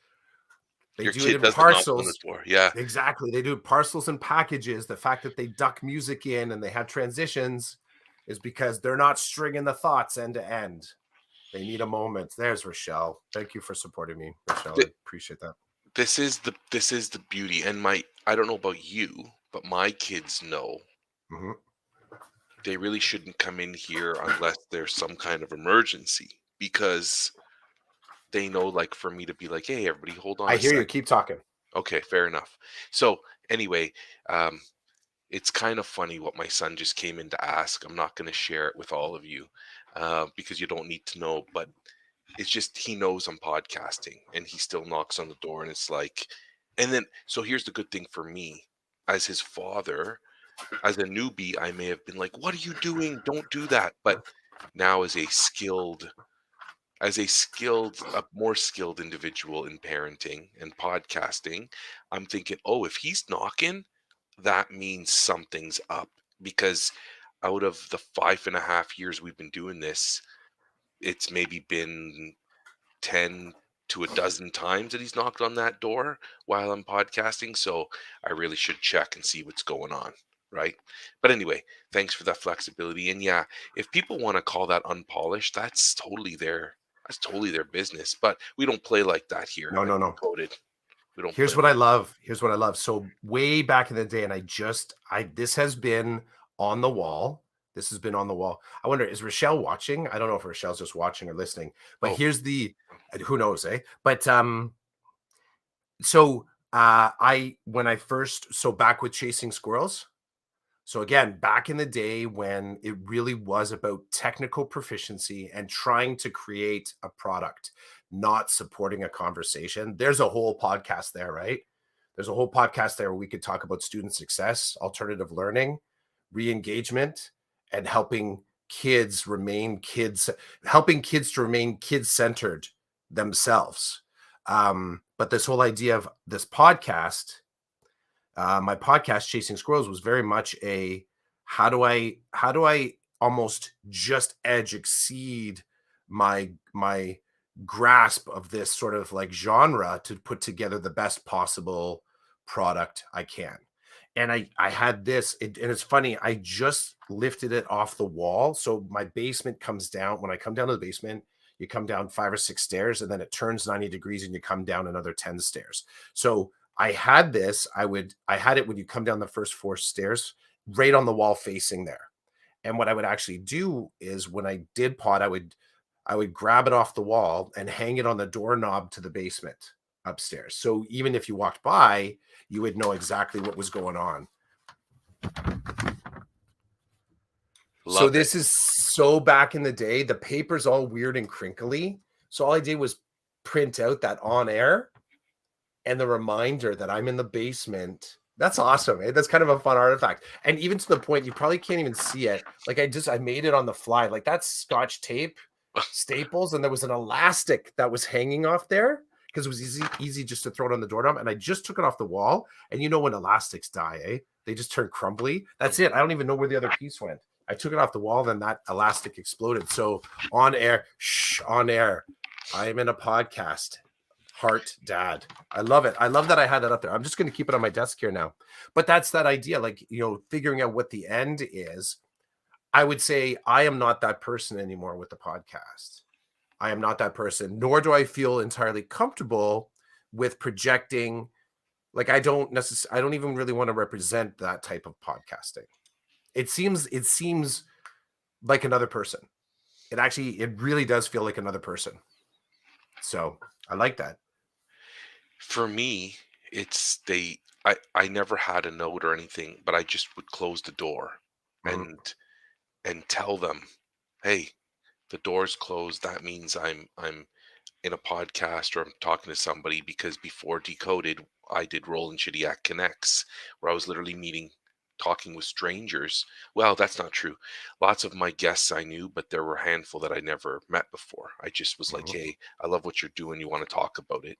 They your do it kid in doesn't knock on the parcels. door. Yeah, Exactly. They do parcels and packages. The fact that they duck music in and they have transitions is because they're not stringing the thoughts end to end. They need a moment. There's Rochelle. Thank you for supporting me, Rochelle. I Th- appreciate that. this is the beauty. And I don't know about you, but my kids know Mhm. they really shouldn't come in here unless there's some kind of emergency, because they know, like, for me to be like, hey, everybody, hold on I a hear you. second. Keep talking. Okay, fair enough. So anyway, um, it's kind of funny what my son just came in to ask. I'm not going to share it with all of you because you don't need to know, but it's just he knows I'm podcasting and he still knocks on the door. And it's like, and then, so here's the good thing for me as his father, as a newbie, I may have been like, what are you doing? Don't do that. But now, a more skilled individual in parenting and podcasting, I'm thinking, oh, if he's knocking, that means something's up, because out of the 5.5 years we've been doing this, it's maybe been 10 to a dozen times that he's knocked on that door while I'm podcasting. So I really should check and see what's going on. Right. But anyway, thanks for that flexibility. And yeah, if people want to call that unpolished, that's totally their business. But we don't play like that here No, at no, no. Decoded. We don't play Here's what like I love. Here's what I love. So way back in the day, and this has been on the wall. This has been on the wall. I wonder, is Rochelle watching? I don't know if Rochelle's just watching or listening, but oh, here's the who knows, eh? But so I when I first so back with chasing squirrels. So again, back in the day when it really was about technical proficiency and trying to create a product, not supporting a conversation. There's a whole podcast there, right? There's a whole podcast there where we could talk about student success, alternative learning, re-engagement, and helping kids to remain kid-centered themselves. But this whole idea of this podcast, my podcast Chasing Squirrels, was very much a how do I almost just exceed my grasp of this sort of like genre to put together the best possible product I can. And I had this and it's funny, I just lifted it off the wall. So my basement comes down. When I come down to the basement, you come down 5 or 6 stairs and then it turns 90 degrees and you come down another 10 stairs. So I had this, I had it when you come down the first 4 stairs, right on the wall facing there. And what I would actually do is when I did pot, I would grab it off the wall and hang it on the doorknob to the basement upstairs. So even if you walked by, you would know exactly what was going on. So love it. this is so back in the day. The paper's all weird and crinkly. So all I did was print out that on air and the reminder that I'm in the basement. That's awesome. Eh? That's kind of a fun artifact. And even to the point you probably can't even see it. Like I made it on the fly. Like that's scotch tape, staples, and there was an elastic that was hanging off there because it was easy just to throw it on the doorknob. And I just took it off the wall. And you know when elastics die, eh? They just turn crumbly. That's it. I don't even know where the other piece went. I took it off the wall, then that elastic exploded. So on air, on air. I am in a podcast. Heart Dad. I love it. I love that I had that up there. I'm just going to keep it on my desk here now. But that's that idea, like, figuring out what the end is. I would say I am not that person anymore with the podcast. I am not that person, nor do I feel entirely comfortable with projecting. Like I don't even really want to represent that type of podcasting. It seems like another person. It really does feel like another person. So I like that. For me, I never had a note or anything, but I just would close the door Mhm. and tell them, hey, the door's closed. That means I'm in a podcast or I'm talking to somebody, because before Decoded, I did Roll and Chidiac Connects, where I was literally talking with strangers. Well, that's not true. Lots of my guests I knew, but there were a handful that I never met before. I just was like, Mhm. hey, I love what you're doing. You want to talk about it?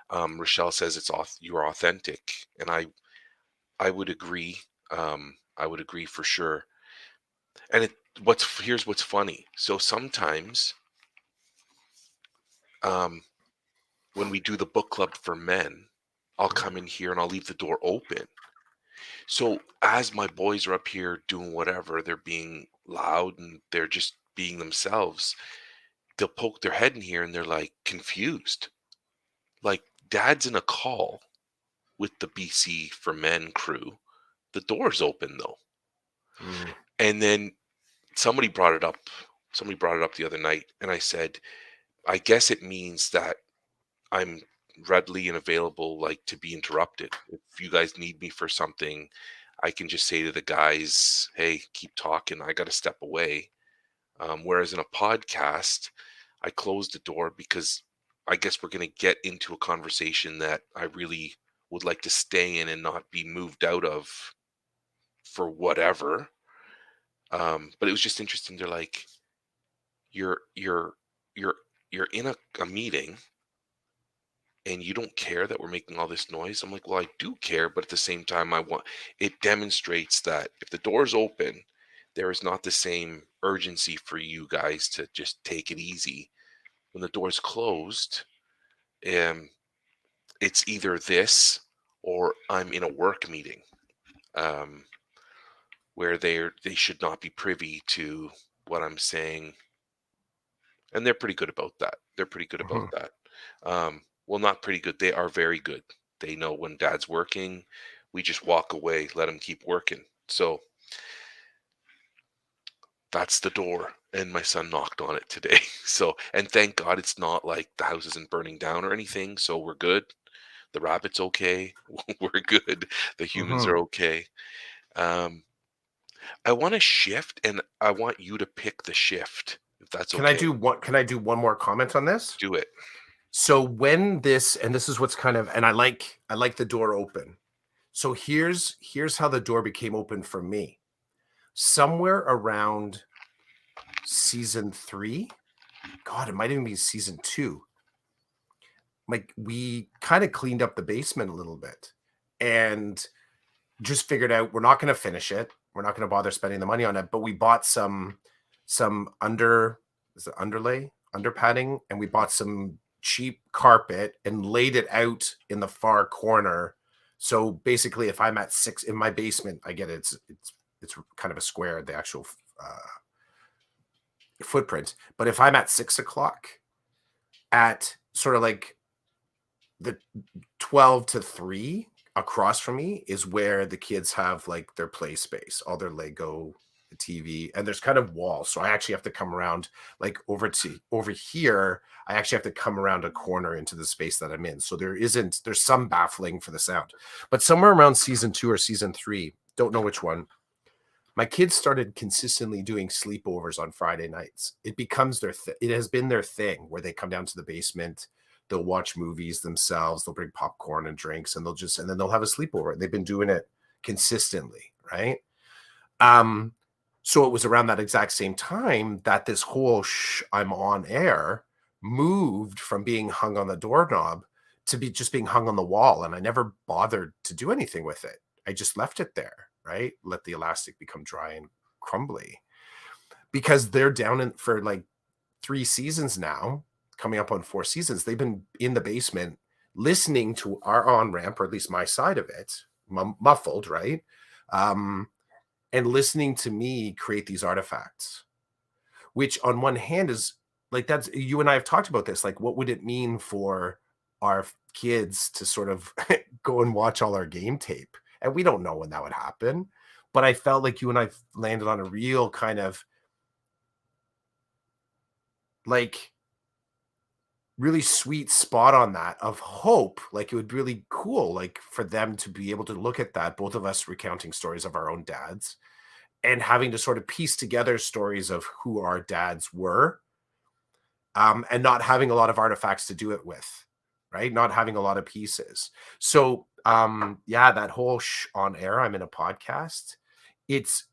Rochelle says you're authentic, and I would agree. I would agree for sure. And here's what's funny. So sometimes, um, when we do the book club for men, I'll come in here and I'll leave the door open. So as my boys are up here doing whatever, they're being loud and they're just being themselves. They'll poke their head in here and they're like confused. Like, dad's in a call with the BC for Men crew. The door's open though. Mhm. And then somebody brought it up. Somebody brought it up the other night, and I said, I guess it means that I'm readily and available, like, to be interrupted. If you guys need me for something, I can just say to the guys, hey, keep talking. I got to step away. Whereas in a podcast, I close the door because I guess we're going to get into a conversation that I really would like to stay in and not be moved out of for whatever. But it was just interesting. They're like, you're you're you're you're in a meeting and you don't care that we're making all this noise. I'm like, well, I do care, but at the same time, it demonstrates that if the door's open, there is not the same urgency for you guys to just take it easy. When the door's closed, um, it's either this or I'm in a work meeting, um, where they should not be privy to what I'm saying, and they're pretty good about that. They're pretty good about Mhm. that. Well, not pretty good. They are very good. They know when dad's working, we just walk away, let him keep working. So that's the door. And my son knocked on it today. So, and thank God it's not like the house isn't burning down or anything. So we're good. The rabbit's okay. We're good. The humans Mhm. are okay. Um, I want to shift, and I want you to pick the shift, if that's okay. Can I do one more comment on this? Do it. So when this and this is what's kind of and I like the door open. So here's how the door became open for me. Somewhere around season 3, God, it might even be season 2. Like we kind of cleaned up the basement a little bit and just figured out we're not going to finish it. We're not going to bother spending the money on it, but we bought some under padding, and we bought some cheap carpet and laid it out in the far corner. So basically, if I'm at 6 in my basement, I get it, it's kind of a square, the actual footprint. But if I'm at 6 o'clock at sort of like the 12 to 3 across from me is where the kids have like their play space, all their Lego, the TV, and there's kind of walls. So I actually have to come around like over here. I actually have to come around a corner into the space that I'm in. So there's some baffling for the sound. But somewhere around season 2 or season 3, don't know which one, my kids started consistently doing sleepovers on Friday nights. It becomes it has been their thing where they come down to the basement, they'll watch movies themselves, they'll bring popcorn and drinks, and then they'll have a sleepover. They've been doing it consistently, right? Um, so it was around that exact same time that this whole I'm on air moved from being hung on the doorknob to be just being hung on the wall. And I never bothered to do anything with it. I just left it there, right? Let the elastic become dry and crumbly because they're down in for like 3 seasons now, coming up on 4 seasons. They've been in the basement listening to our on ramp, or at least my side of it, muffled, right? Um, and listening to me create these artifacts, which on one hand is like, that's you and I have talked about this. Like, what would it mean for our kids to sort of go and watch all our game tape? And we don't know when that would happen. But I felt like you and I landed on a real kind of like really sweet spot on that of hope. Like it would be really cool, like for them to be able to look at that, both of us recounting stories of our own dads and having to sort of piece together stories of who our dads were, and not having a lot of artifacts to do it with, right? Not having a lot of pieces. So, yeah, that whole on air, I'm in a podcast. It's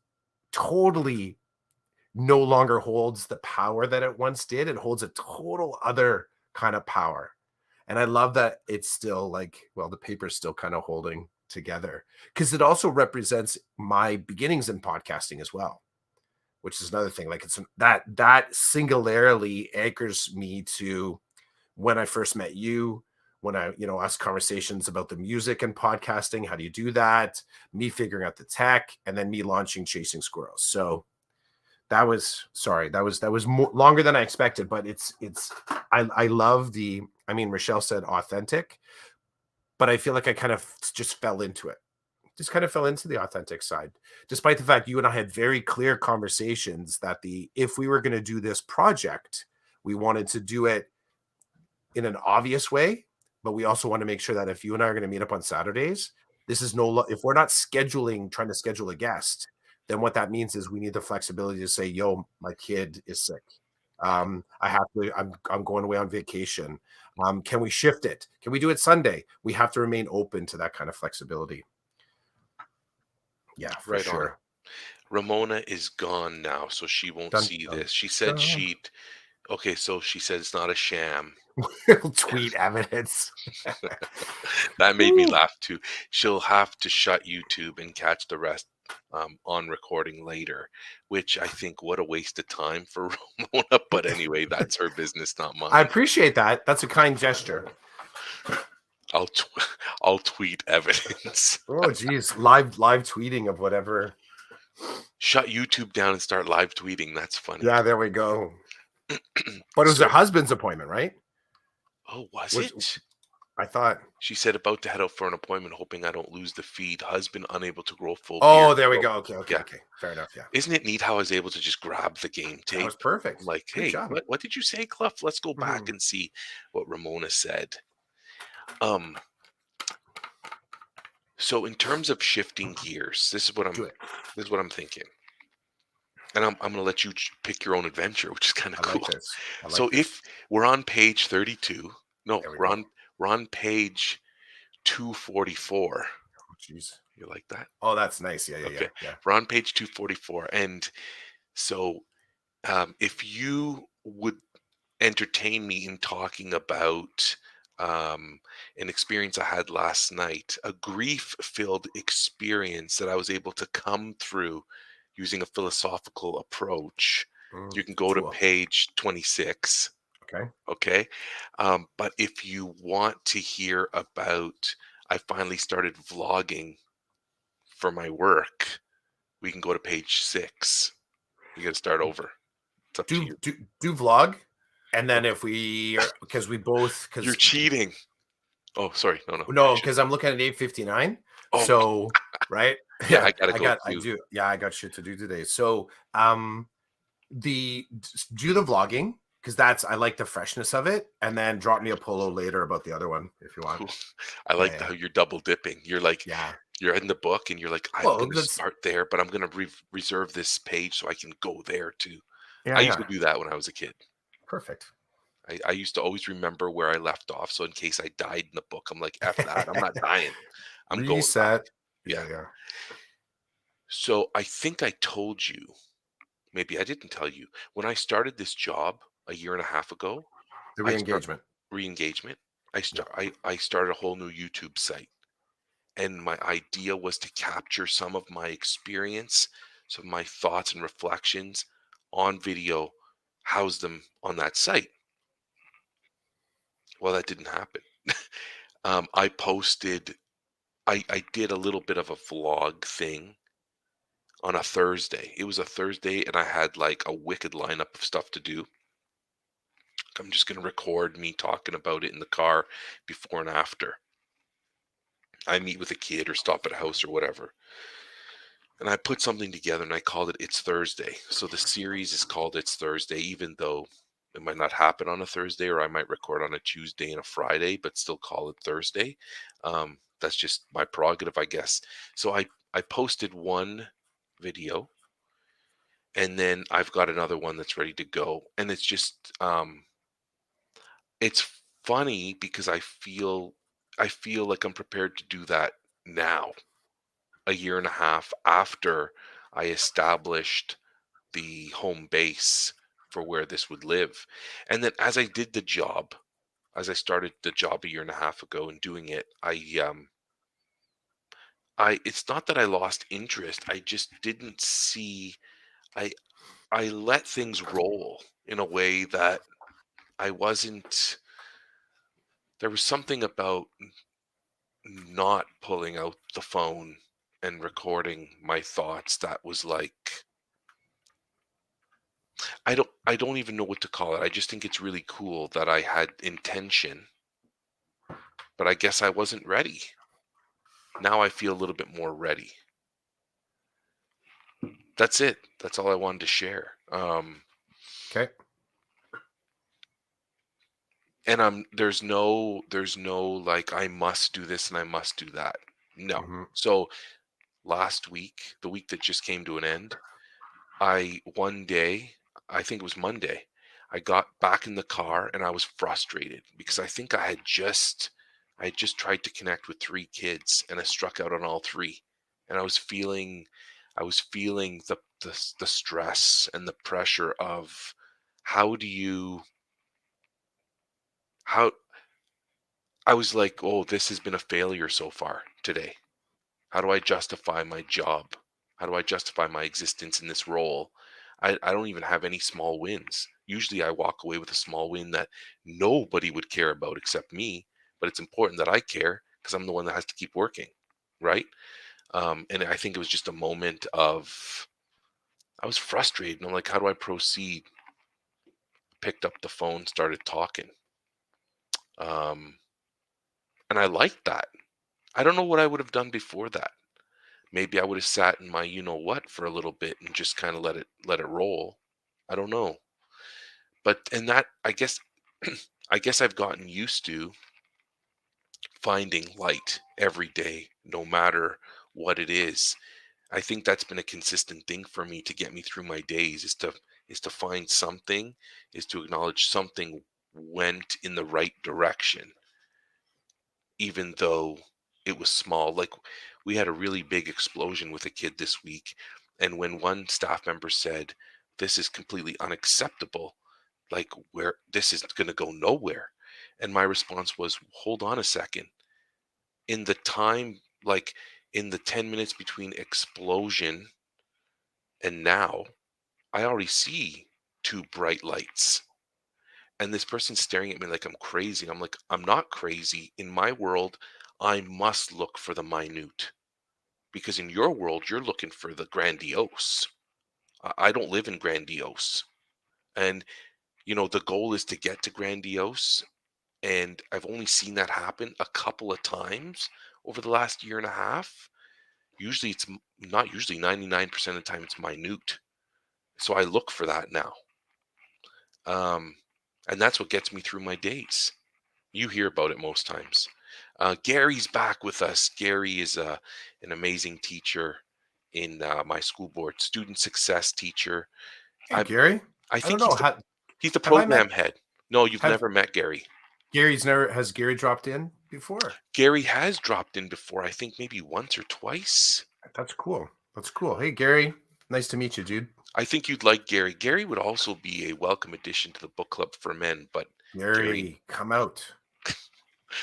totally no longer holds the power that it once did. It holds a total other kind of power. And I love that it's still like, well, the paper's still kind of holding together because it also represents my beginnings in podcasting as well, which is another thing. Like it's that singularly anchors me to when I first met you, when I, us conversations about the music and podcasting, how do you do that? Me figuring out the tech, and then me launching Chasing Squirrels. So that was more longer than I expected, but I love the, I mean, Rochelle said authentic, but I feel like I kind of just fell into it. Just kind of fell into the authentic side, despite the fact you and I had very clear conversations that if we were going to do this project, we wanted to do it in an obvious way, but we also want to make sure that if you and I are going to meet up on Saturdays, this is if we're not trying to schedule a guest, then what that means is we need the flexibility to say, yo, my kid is sick. I'm going away on vacation. Can we shift it? Can we do it Sunday? We have to remain open to that kind of flexibility. Yeah, for Right on. sure. Ramona is gone now, so she won't Dun, see dun, this. She said dun. okay, so she said it's not a sham. Tweet evidence. That made me laugh too. She'll have to shut YouTube and catch the rest on recording later, which I think what a waste of time for Ramona. But anyway, that's her business, not I mine. appreciate that. That's a kind gesture. I'll I'll tweet evidence. Oh, geez, live tweeting of whatever. Shut YouTube down and start live tweeting. That's funny. Yeah, there we go. But it was her So, husband's appointment, right? oh, was Which it? I thought. She said about to head out for an appointment, hoping I don't lose the feed. Husband unable to grow full beard. Oh, there we So, go. Okay, okay, yeah. okay. Fair enough. Yeah, Isn't it neat how I was able to just grab the game that was tape? I'm perfect. like, Good hey, job. what did you say, Clough? Let's go back Mhm. and see what Ramona said. Um, so in terms of shifting gears, this is what Do it. I'm thinking. And I'm gonna let you pick your own adventure, which is kind of I cool. like this. I So like this. if we're on page 32, no, There we go. we're on page 244. Oh, jeez. You like that? Oh, that's nice. Yeah, yeah, yeah, Okay. yeah. We're on page 244. And so if you would entertain me in talking about an experience I had last night, a grief filled experience that I was able to come through using a philosophical approach, you can go to Cool. page 26. Okay. Okay. But if you want to hear about, I finally started vlogging for my work, we can go to page 6. You got to start over. It's up to Do you. do do vlog, and then if we are, because we both, You're because cheating. Oh, sorry. No, no. I no, should. because I'm looking at 8:59. Oh, So right. yeah. Yeah, I gotta go I too. do. Yeah, I got shit to do today. So the do the vlogging, because I like the freshness of it, and then drop me a polo later about the other one if you want. Cool. I Yeah, like yeah, how you're double dipping. You're like, yeah. you're in the book and you're like, I'm Well, gonna that's start there, but I'm gonna reserve this page so I can go there too. yeah, I used yeah. to do that when I was a kid. Perfect. I used to always remember where I left off, so in case I died in the book, I'm like, F that. I'm not dying. I'm going back. Reset. Yeah. Yeah, yeah. So I think I told you, maybe I didn't tell you, when I started this job a year and a half ago, The I start re-engagement. re-engagement. Yeah. I started a whole new YouTube site. And my idea was to capture some of my experience, some of my thoughts and reflections on video, house them on that site. Well, that didn't happen. I posted, I did a little bit of a vlog thing on a Thursday. It was a Thursday, and I had like a wicked lineup of stuff to do. I'm just going to record me talking about it in the car before and after. I meet with a kid or stop at a house or whatever. And I put something together and I called it It's Thursday. So the series is called It's Thursday, even though it might not happen on a Thursday, or I might record on a Tuesday and a Friday, but still call it Thursday. That's just my prerogative, I guess. So I posted one video and then I've got another one that's ready to go. And it's just it's funny because I feel like I'm prepared to do that now, a year and a half after I established the home base for where this would live. And then as I did the job, as I started the job a year and a half ago and doing it, I it's not that I lost interest. I just didn't see I I let things roll in a way that I wasn't there was something about not pulling out the phone and recording my thoughts that was like I don't even know what to call it. I just think it's really cool that I had intention, but I guess I wasn't ready. Now I feel a little bit more ready. That's it. That's all I wanted to share. Okay. And there's no like I must do this and I must do that. No. Hmm. So last week, the week that just came to an end, I one day, I think it was Monday, I got back in the car and I was frustrated because I think I had just tried to connect with three kids and I struck out on all three. And I was feeling the stress and the pressure of how do you how I was like, "Oh, this has been a failure so far today. How do I justify my job? How do I justify my existence in this role? I don't even have any small wins. Usually I walk away with a small win that nobody would care about except me, but it's important that I care because I'm the one that has to keep working, right? And I think it was just a moment of I was frustrated. And I'm like, how do I proceed? Picked up the phone, started talking. Um, and I liked that. I don't know what I would have done before that. Maybe I would have sat in my you know what for a little bit and just kind of let it roll. I don't know. But and that I guess I guess I've gotten used to finding light every day no matter what it is. I think that's been a consistent thing for me to get me through my days is to find something, is to acknowledge something went in the right direction even though it was small. Like we had a really big explosion with a kid this week. And when one staff member said, this is completely unacceptable, like where this is going to go nowhere. And my response was, hold on a second. In the time, like in the 10 minutes between explosion and now, I already see two bright lights. And this person's staring at me like I'm crazy. I'm like, I'm not crazy. In my world, I must look for the minute because in your world, you're looking for the grandiose. I don't live in grandiose. And, the goal is to get to grandiose. And I've only seen that happen a couple of times over the last year and a half. Usually not usually 99% of the time it's minute. So I look for that now. Um, and that's what gets me through my days. You hear about it most times. Gary's back with us. Gary is an amazing teacher in my school board, student success teacher. Hey, I Gary. I I don't think know. he's the Have I met? program head. No, you've Have never met Gary. Gary's never has Gary dropped in before? Gary has dropped in before. I think maybe once or twice. That's cool. That's cool. Hey, Gary. Nice to meet you, dude. I think you'd like Gary. Gary would also be a welcome addition to the book club for men. But Gary, Gary, come out.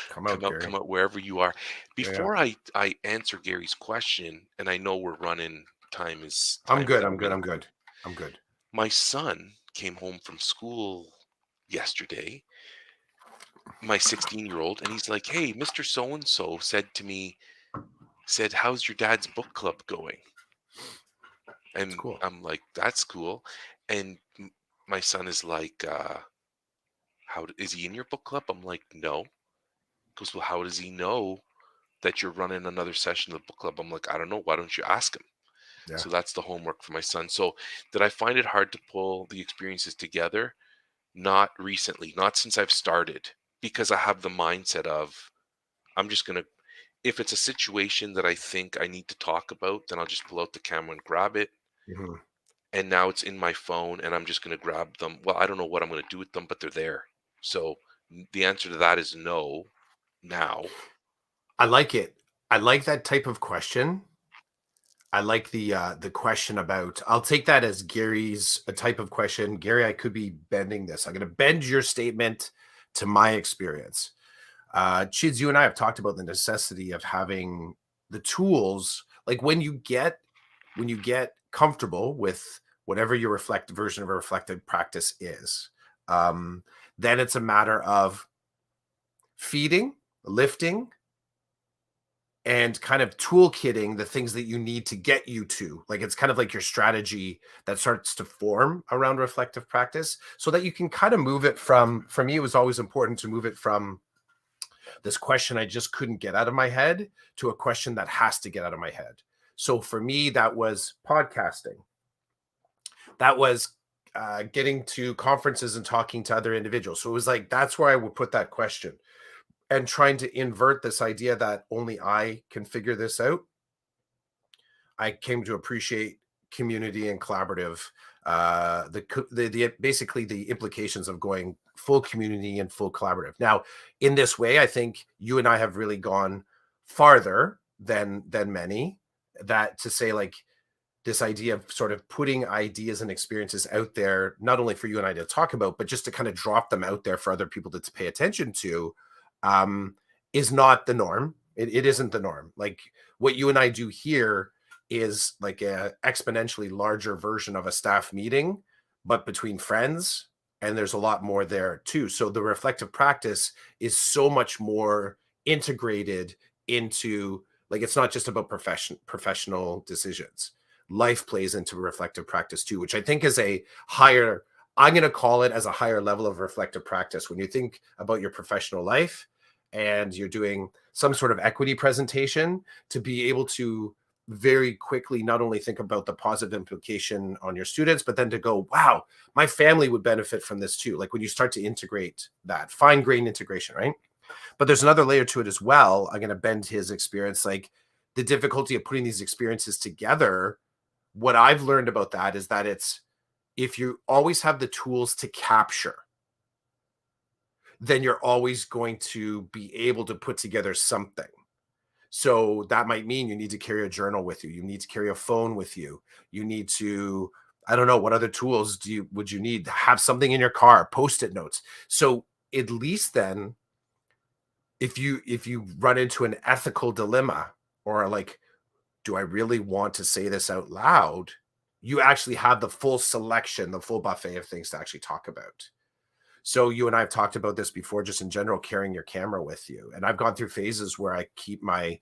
Come out, come Gary. out wherever you are. Yeah. Before I answer Gary's question, and I know we're running. I'm Time's good. I'm good. moving. I'm good. I'm good. My son came home from school yesterday, my 16-year-old, and he's like, "Hey, Mr. So and so said, how's your dad's book club going?" It's And cool. I'm like, "That's cool." And my son is like, is he in your book club?" I'm like, "No." He goes, "Well, how does he know that you're running another session of the book club?" I'm like, "I don't know. Why don't you ask him?" Yeah. So that's the homework for my son. So did I find it hard to pull the experiences together? Not recently, not since I've started, because I have the mindset of I'm just going to, if it's a situation that I think I need to talk about, then I'll just pull out the camera and grab it. Mhm. and now it's in my phone and I'm just going to grab them. Well, I don't know what I'm going to do with them, but they're there. So the answer to that is no now. I like it. I like that type of question. I like the question about. I'll take that as Gary's a type of question. Gary, I could be bending this. I'm going to bend your statement to my experience. Chids, you and I have talked about the necessity of having the tools. Like when you get comfortable with whatever your reflective version of a reflective practice is, then it's a matter of feeding, lifting, and kind of toolkitting the things that you need to get you to. Like it's kind of like your strategy that starts to form around reflective practice so that you can kind of move it from, for me, it was always important to move it from this question I just couldn't get out of my head to a question that has to get out of my head. So for me, that was podcasting. That was getting to conferences and talking to other individuals. So it was like, that's where I would put that question and trying to invert this idea that only I can figure this out. I came to appreciate community and collaborative, the basically the implications of going full community and full collaborative. Now, in this way, I think you and I have really gone farther than many, that to say like this idea of sort of putting ideas and experiences out there, not only for you and I to talk about, but just to kind of drop them out there for other people to pay attention to, is not the norm. It isn't the norm. Like what you and I do here is like a exponentially larger version of a staff meeting, but between friends, and there's a lot more there too. So the reflective practice is so much more integrated into, like, it's not just about professional decisions. Life plays into reflective practice too, which I think is a higher, I'm going to call it as a higher level of reflective practice. When you think about your professional life and you're doing some sort of equity presentation, to be able to very quickly not only think about the positive implication on your students, but then to go, wow, my family would benefit from this too. Like when you start to integrate that fine grained integration, right? But there's another layer to it as well. I'm going to bend his experience, like the difficulty of putting these experiences together. What I've learned about that is that it's, if you always have the tools to capture, then you're always going to be able to put together something. So that might mean you need to carry a journal with you. You need to carry a phone with you. You need to, I don't know, what other tools would you need? Have something in your car, post-it notes. So at least then, if you run into an ethical dilemma, or like, do I really want to say this out loud? You actually have the full selection, the full buffet of things to actually talk about. So you and I have talked about this before, just in general, carrying your camera with you. And I've gone through phases where I keep my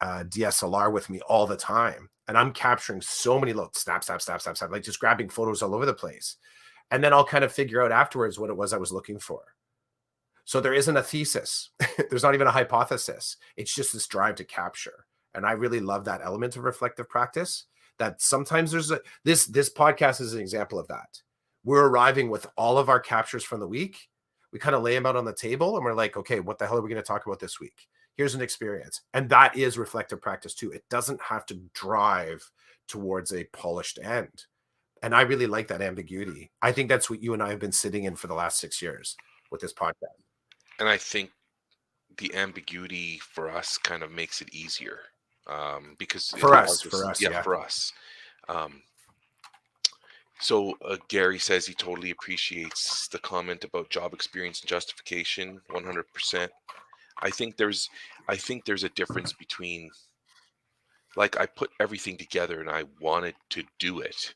DSLR with me all the time, and I'm capturing so many little snap, like just grabbing photos all over the place. And then I'll kind of figure out afterwards what it was I was looking for. So there isn't a thesis. There's not even a hypothesis. It's just this drive to capture. And I really love that element of reflective practice. That sometimes there's this podcast is an example of that. We're arriving with all of our captures from the week. We kind of lay them out on the table and we're like, okay, what the hell are we going to talk about this week? Here's an experience. And that is reflective practice too. It doesn't have to drive towards a polished end. And I really like that ambiguity. I think that's what you and I have been sitting in for the last 6 years with this podcast. And I think the ambiguity for us kind of makes it easier, because For us, yeah. for us. So Gary says he totally appreciates the comment about job experience and justification. 100%. I think there's a difference between, like, I put everything together and I wanted to do it.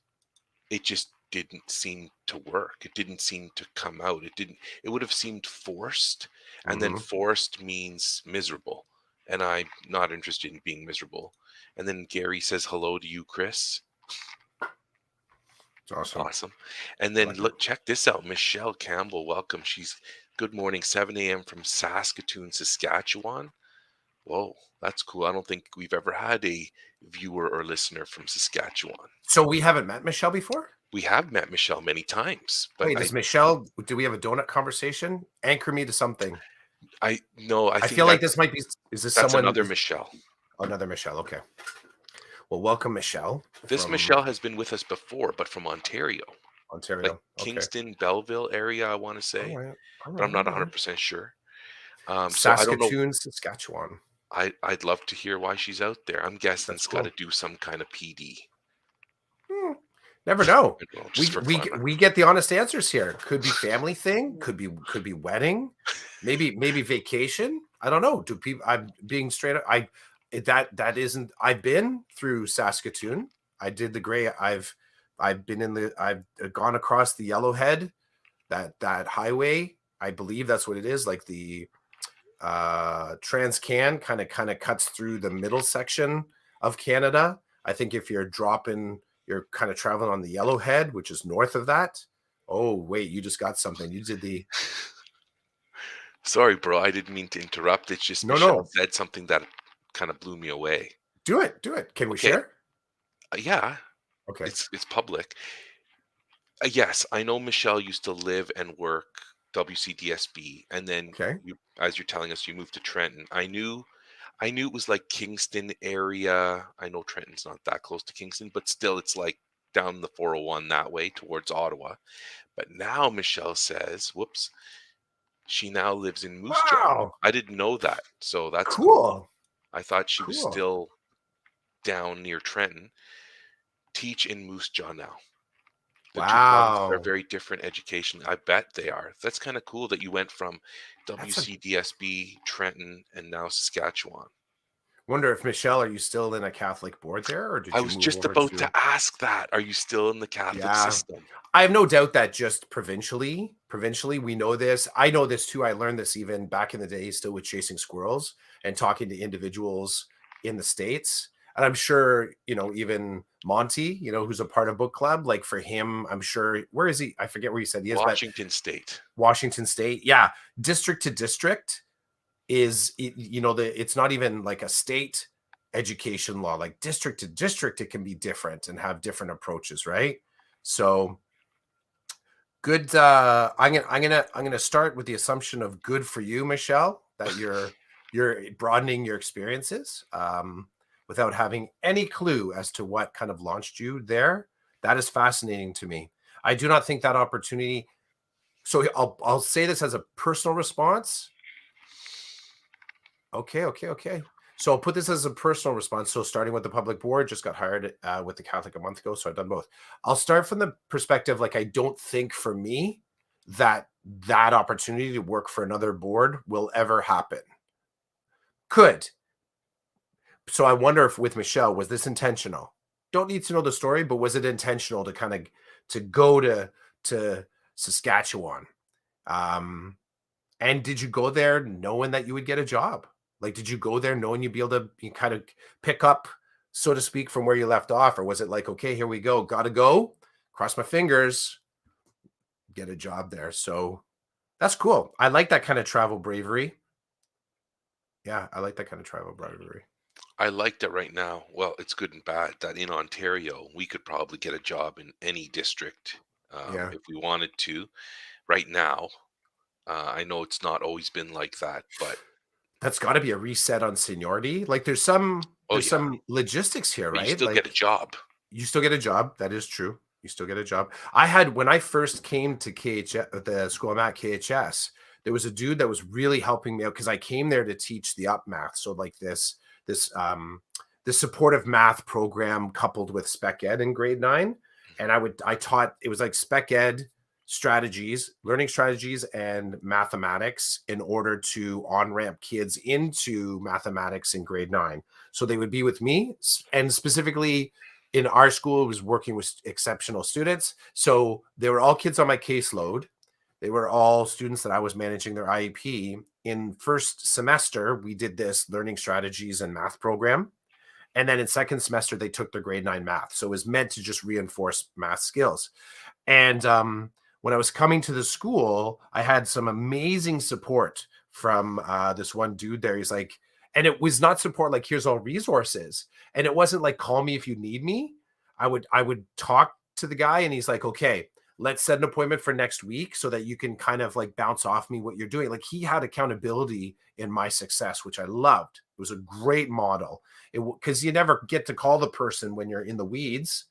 It just didn't seem to work. It didn't seem to come out. It would have seemed forced, and then forced means miserable. And I'm not interested in being miserable. And then Gary says hello to you, Chris. Awesome. And then look, check this out. Michelle Campbell, welcome. She's good morning, 7 a.m. from Saskatoon, Saskatchewan. Whoa, that's cool. I don't think we've ever had a viewer or listener from Saskatchewan. So we haven't met Michelle before? We have met Michelle many times. But wait, is Michelle, do we have a donut conversation? Anchor me to something. I feel like this might be, is this that's someone? Another Michelle. Another Michelle, okay. Well, welcome, Michelle This from Michelle has been with us before, but from Ontario, like Ontario. Okay. Kingston, Belleville area, I want to All say, right. All but I'm right. not All right. 100% sure. So I don't know. Saskatoon, Saskatchewan. I'd love to hear why she's out there. I'm guessing That's it's got to cool. do some kind of PD. Hmm, never know. I don't know, just We for we fun. we get the honest answers here. Could be family thing. Could be wedding. Maybe vacation. I don't know. Do people? I'm being straight up. That isn't. I've been through Saskatoon. I did the gray. I've been in the. I've gone across the Yellowhead. That highway. I believe that's what it is. Like the Transcan kind of cuts through the middle section of Canada. I think if you're kind of traveling on the Yellowhead, which is north of that. Oh wait, you just got something. You did the Sorry, bro. I didn't mean to interrupt. It's just no Michelle no. said something that kind of blew me away. Do it, do it. Can we Okay. share? Yeah, Okay, it's public. Yes, I know Michelle used to live and work WCDSB, and then okay. you, as you're telling us, you moved to Trenton. I knew it was like Kingston area. I know Trenton's not that close to Kingston, but still, it's like down the 401 that way towards Ottawa. But now Michelle says, whoops, she now lives in Moose Jaw. Wow, I didn't know that, so that's cool. cool, I thought she was cool. still down near Trenton. Teach in Moose Jaw now. The two provinces are Wow, very different education. I bet they are. That's kind of cool that you went from that's a WCDSB, Trenton, and now Saskatchewan. wonder if Michelle, are you still in a Catholic board there, or I did you was move just over about to to? ask that. Are you still in the Catholic Yeah, system? I have no doubt that just provincially, we know this. I know this too. I learned this even back in the day, still with chasing squirrels and talking to individuals in the States. And I'm sure, even Monty, who's a part of book club, like for him, I'm sure, where is he? I forget where he said he is, but Washington State. Washington State. Yeah. District to district it's not even like a state education law, like district to district, it can be different and have different approaches, right? So good. I'm gonna start with the assumption of good for you, Michelle, that you're broadening your experiences without having any clue as to what kind of launched you there. That is fascinating to me. I do not think that opportunity. So I'll say this as a personal response. Okay, okay, okay. So I'll put this as a personal response. So starting with the public board, just got hired with the Catholic a month ago, so I've done both. I'll start from the perspective, like I don't think for me that opportunity to work for another board will ever happen. Could. So I wonder if with Michelle, was this intentional? Don't need to know the story, but was it intentional to kind of to go to Saskatchewan? Um, And did you go there knowing that you would get a job? Like, did you go there knowing you'd be able to kind of pick up, so to speak, from where you left off? Or was it like, okay, here we go, gotta go, cross my fingers, get a job there? So that's cool. I like that kind of travel bravery. Yeah, I like that kind of travel bravery. I like that right now. Well, it's good and bad that in Ontario, we could probably get a job in any district Yeah. if we wanted to. Right now, I know it's not always been like that, but That's got to be a reset on seniority. Like there's oh yeah, some logistics here, but you right? still get a Like job. you still get a job. That is true. You still get a job. I had when I first came to the school I'm at, KHS, there was a dude that was really helping me out because I came there to teach the up math. So like this supportive math program coupled with spec ed in grade 9. And I taught, it was like spec ed strategies, learning strategies and mathematics in order to on-ramp kids into mathematics in grade 9. So they would be with me, and specifically in our school, it was working with exceptional students. So they were all kids on my caseload. They were all students that I was managing their IEP. In first semester, we did this learning strategies and math program. And then in second semester, they took their grade 9 math. So it was meant to just reinforce math skills. And when I was coming to the school, I had some amazing support from this one dude there. He's like, and it was not support like here's all resources, and it wasn't like call me if you need me. I would talk to the guy, and he's like, okay, let's set an appointment for next week so that you can kind of like bounce off me what you're doing. Like he had accountability in my success, which I loved. It was a great model. Because you never get to call the person when you're in the weeds,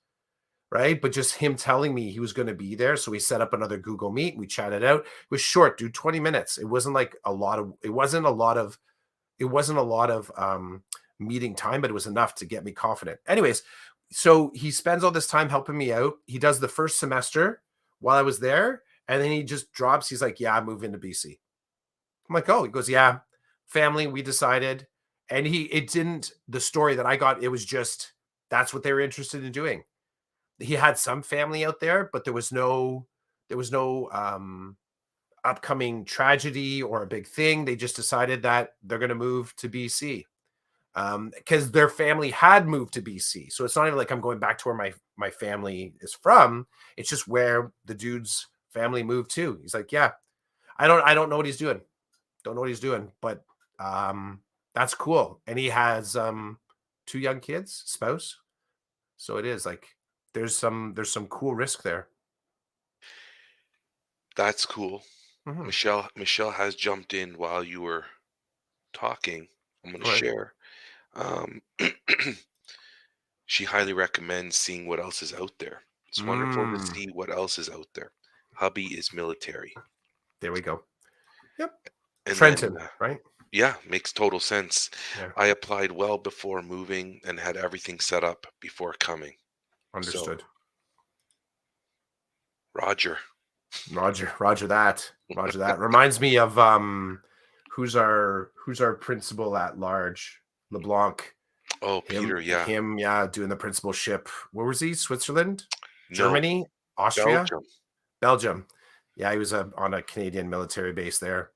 right? But just him telling me he was going to be there. So we set up another Google Meet. We chatted out. It was short, dude, 20 minutes. It wasn't like it wasn't a lot of meeting time, but it was enough to get me confident. Anyways, so he spends all this time helping me out. He does the first semester while I was there, and then he just drops. He's like, "Yeah, I'm moving to BC." I'm like, "Oh," he goes, "Yeah, family. We decided." And it didn't. The story that I got, it was just that's what they were interested in doing. He had some family out there, but there was no upcoming tragedy or a big thing. They just decided that they're going to move to BC because their family had moved to BC. So it's not even like I'm going back to where my family is from. It's just where the dude's family moved to. He's like, yeah, I don't know what he's doing. Don't know what he's doing, but that's cool. And he has 2 young kids, spouse. So it is like there's some cool risk there. That's cool. Mhm. Michelle has jumped in while you were talking. I'm going to All right. share. Um, she highly recommends seeing what else is out there. It's wonderful to Mm, see what else is out there. Hubby is military. there we go. Yep. And then, Trenton, right? yeah, makes total sense. Yeah. I applied well before moving and had everything set up before coming. So, Understood. Roger. Roger that. Roger that. Reminds me of who's our principal at large? LeBlanc. Oh, Him, Peter, yeah. him, yeah, doing the principalship. Where was he? Switzerland? No, Germany? Austria? Belgium. Belgium. Yeah, he was on a Canadian military base there.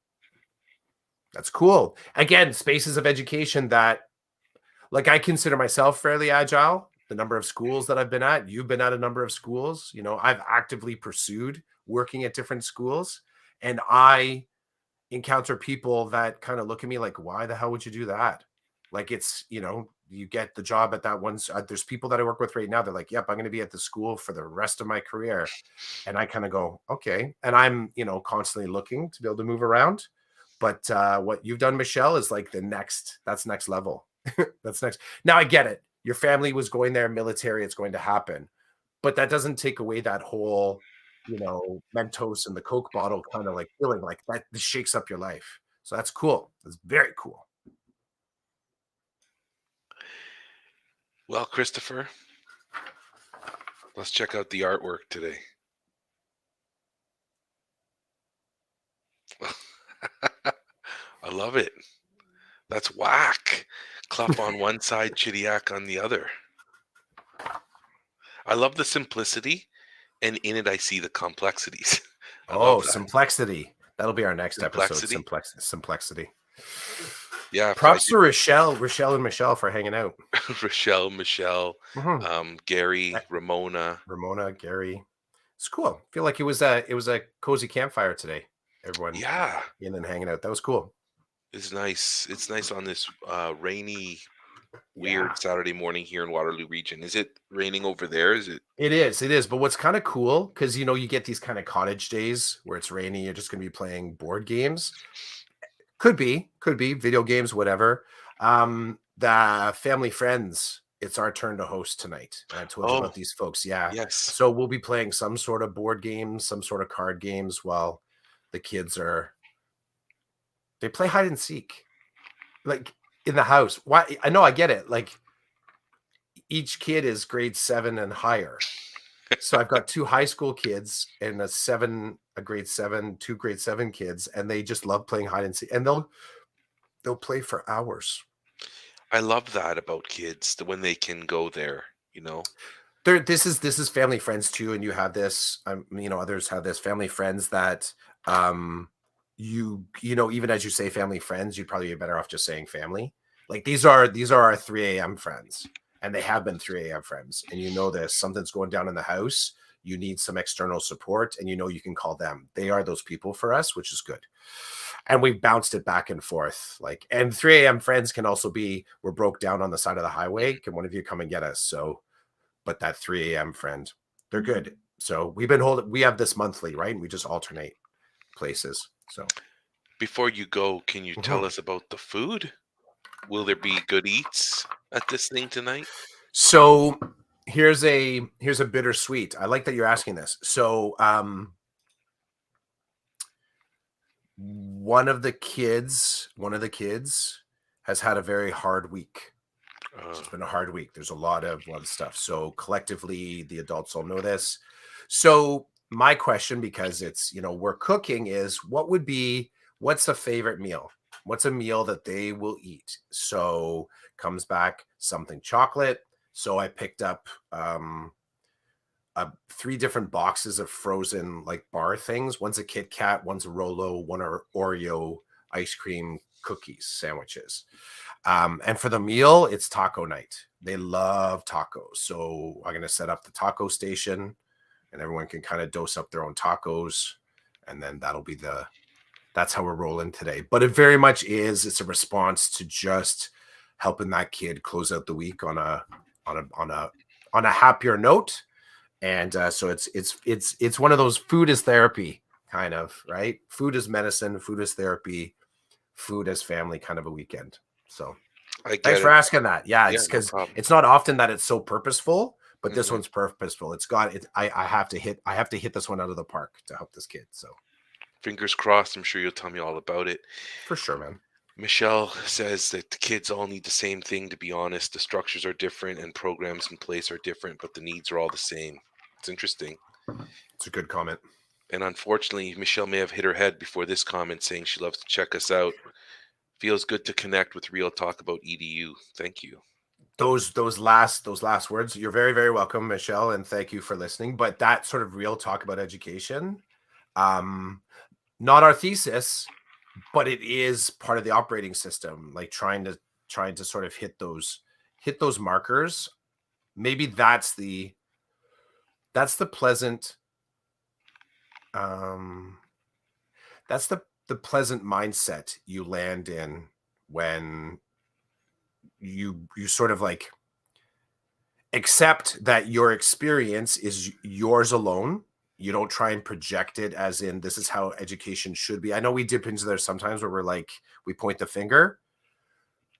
That's cool. Again, spaces of education that like I consider myself fairly agile. The number of schools that I've been at, you've been at a number of schools. I've actively pursued working at different schools, and I encounter people that kind of look at me like, "Why the hell would you do that?" Like you get the job at that one. There's people that I work with right now. They're like, "Yep, I'm going to be at the school for the rest of my career," and I kind of go, "Okay," and I'm constantly looking to be able to move around. But what you've done, Michelle, is like that's next level. That's next. Now I get it. Your family was going there, military, it's going to happen. But that doesn't take away that whole, Mentos and the Coke bottle kind of like feeling like that. This shakes up your life. So that's cool. That's very cool. Well, Christopher, let's check out the artwork today. I love it. That's whack. Clough on one side, Chidiac on the other. I love the simplicity, and in it, I see the complexities. I love Oh, that. Simplexity. That'll be our next episode. Complexity. Simplexity. Yeah, if I Props to Rochelle and Michelle for hanging out. did Rochelle, Michelle, Mhm. Gary, Ramona. Ramona, Gary. It's cool. I feel like it was a cozy campfire today. Everyone Yeah, in and hanging out. That was cool. it's nice. It's nice on this rainy, Yeah. weird Saturday morning here in Waterloo region. Is it raining over there? Is it? It is. It is. But what's kind of cool, because you get these kind of cottage days where it's rainy, you're just gonna be playing board games. Could be video games, whatever. The family friends, it's our turn to host tonight. And I told you Oh, about these folks. Yeah. yes. So we'll be playing some sort of board games, some sort of card games while the kids they play hide and seek. Like in the house. Why I know I get it. Like each kid is grade 7 and higher. So I've got 2 high school kids and a grade 7, 2 grade 7 kids, and they just love playing hide and seek. And they'll play for hours. I love that about kids, when they can go there, you know? This is family friends too, and you have this. Others have this family friends that um even as you say family friends, you'd probably be better off just saying family. Like these are our 3 a.m. friends, and they have been 3 a.m. friends, and this something's going down in the house. You need some external support, and you can call them. They are those people for us, which is good. And we've bounced it back and forth. And 3 a.m. friends can also be we're broke down on the side of the highway. Can one of you come and get us? So but that 3 a.m. friend, they're good. So we have this monthly, right? And we just alternate places. So Before you go, can you tell Mhm. us about the food? Will there be good eats at this thing tonight? So here's a bittersweet. I like that you're asking this. So one of the kids has had a very hard week. Uh, It's been a hard week. There's a lot of stuff. So collectively, the adults all know this. So my question, because it's we're cooking, is what's a favorite meal? What's a meal that they will eat? So comes back something chocolate. So I picked up 3 different boxes of frozen like bar things. One's a Kit Kat, one's a Rolo, one are Oreo ice cream cookies sandwiches. And for the meal, it's taco night. They love tacos. So I'm going to set up the taco station and everyone can kind of dose up their own tacos. And then that's how we're rolling today. But it very much it's a response to just helping that kid close out the week on a happier note. And so it's one of those food is therapy kind of, right? Food is medicine, food is therapy, food as family kind of a weekend. So I thanks get for it. asking that. Yeah, Yeah, it's no because problem. it's not often that it's so purposeful, but this Mhm. one's purposeful. It's got it. I have to hit this one out of the park to help this kid. So Fingers crossed. I'm sure you'll tell me all about it. for sure, man. Michelle says that the kids all need the same thing, to be honest. The structures are different and programs in place are different, but the needs are all the same. It's interesting. It's a good comment. And unfortunately, Michelle may have hit her head before this comment saying she loves to check us out. Feels good to connect with Real Talk about EDU. Thank you. Those last words. You're very, very welcome, Michelle, and thank you for listening. But that sort of real talk about education, um, not our thesis, but it is part of the operating system. Like trying to sort of hit those markers. Maybe that's the pleasant um that's the pleasant mindset you land in when you sort of like accept that your experience is yours alone. You don't try and project it as in this is how education should be. I know we dip into there sometimes where we're like we point the finger,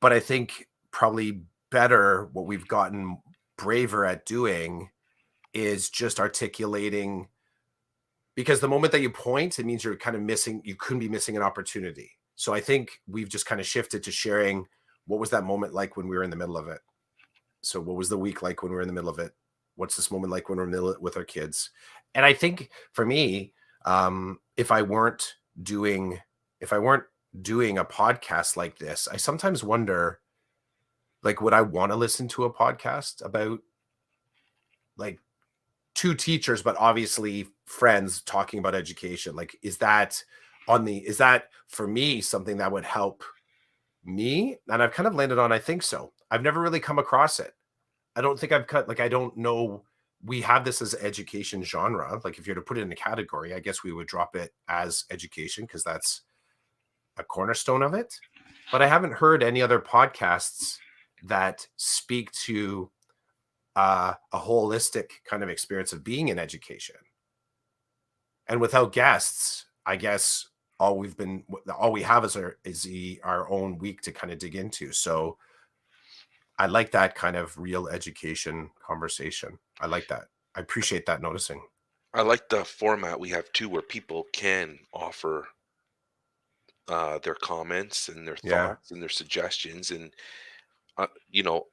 but I think probably better what we've gotten braver at doing is just articulating, because the moment that you point, it means you're kind of missing, you couldn't be missing an opportunity. So I think we've just kind of shifted to sharing what was that moment like when we were in the middle of it. So what was the week like when we were in the middle of it? What's this moment like when we're in the middle with our kids? And I think for me, if I weren't doing a podcast like this, I sometimes wonder, like, would I want to listen to a podcast about like two teachers, but obviously friends talking about education? Like, is that for me something that would help me? And I've kind of landed on, I think so. I've never really come across it. I don't think I've cut, like, I don't know. We have this as education genre. Like, if you're to put it in a category, I guess we would drop it as education because that's a cornerstone of it. But I haven't heard any other podcasts that speak to a holistic kind of experience of being in education. And without guests, I guess all we have is our own week to kind of dig into. So I like that kind of real education conversation. I like that. I appreciate that noticing. I like the format we have too, where people can offer their comments and their Yeah. thoughts and their suggestions. And,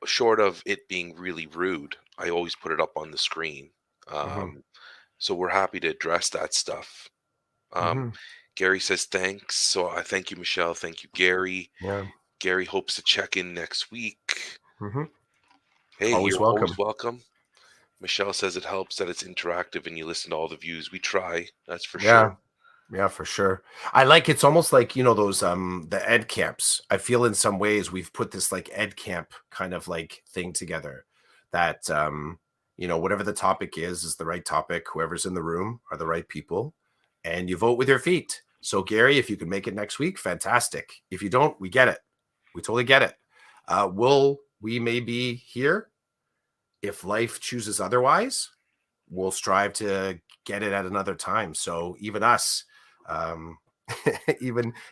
short of it being really rude, I always put it up on the screen. Hmm. So we're happy to address that stuff. Um, Hmm. Gary says thanks. So I thank you, Michelle. Thank you, Gary. Yeah. Gary hopes to check in next week. Hmm. Hey, Always you're always welcome. welcome. Michelle says it helps that it's interactive and you listen to all the views. We try, that's for Yeah. sure. Yeah, for sure. It's almost like, those the ed camps. I feel in some ways we've put this like ed camp kind of like thing together that whatever the topic is the right topic. Whoever's in the room are the right people, and you vote with your feet. So Gary, if you can make it next week, fantastic. If you don't, we get it. We totally get it. We may be here if life chooses otherwise. we'll strive to get it at another time. So even us, um,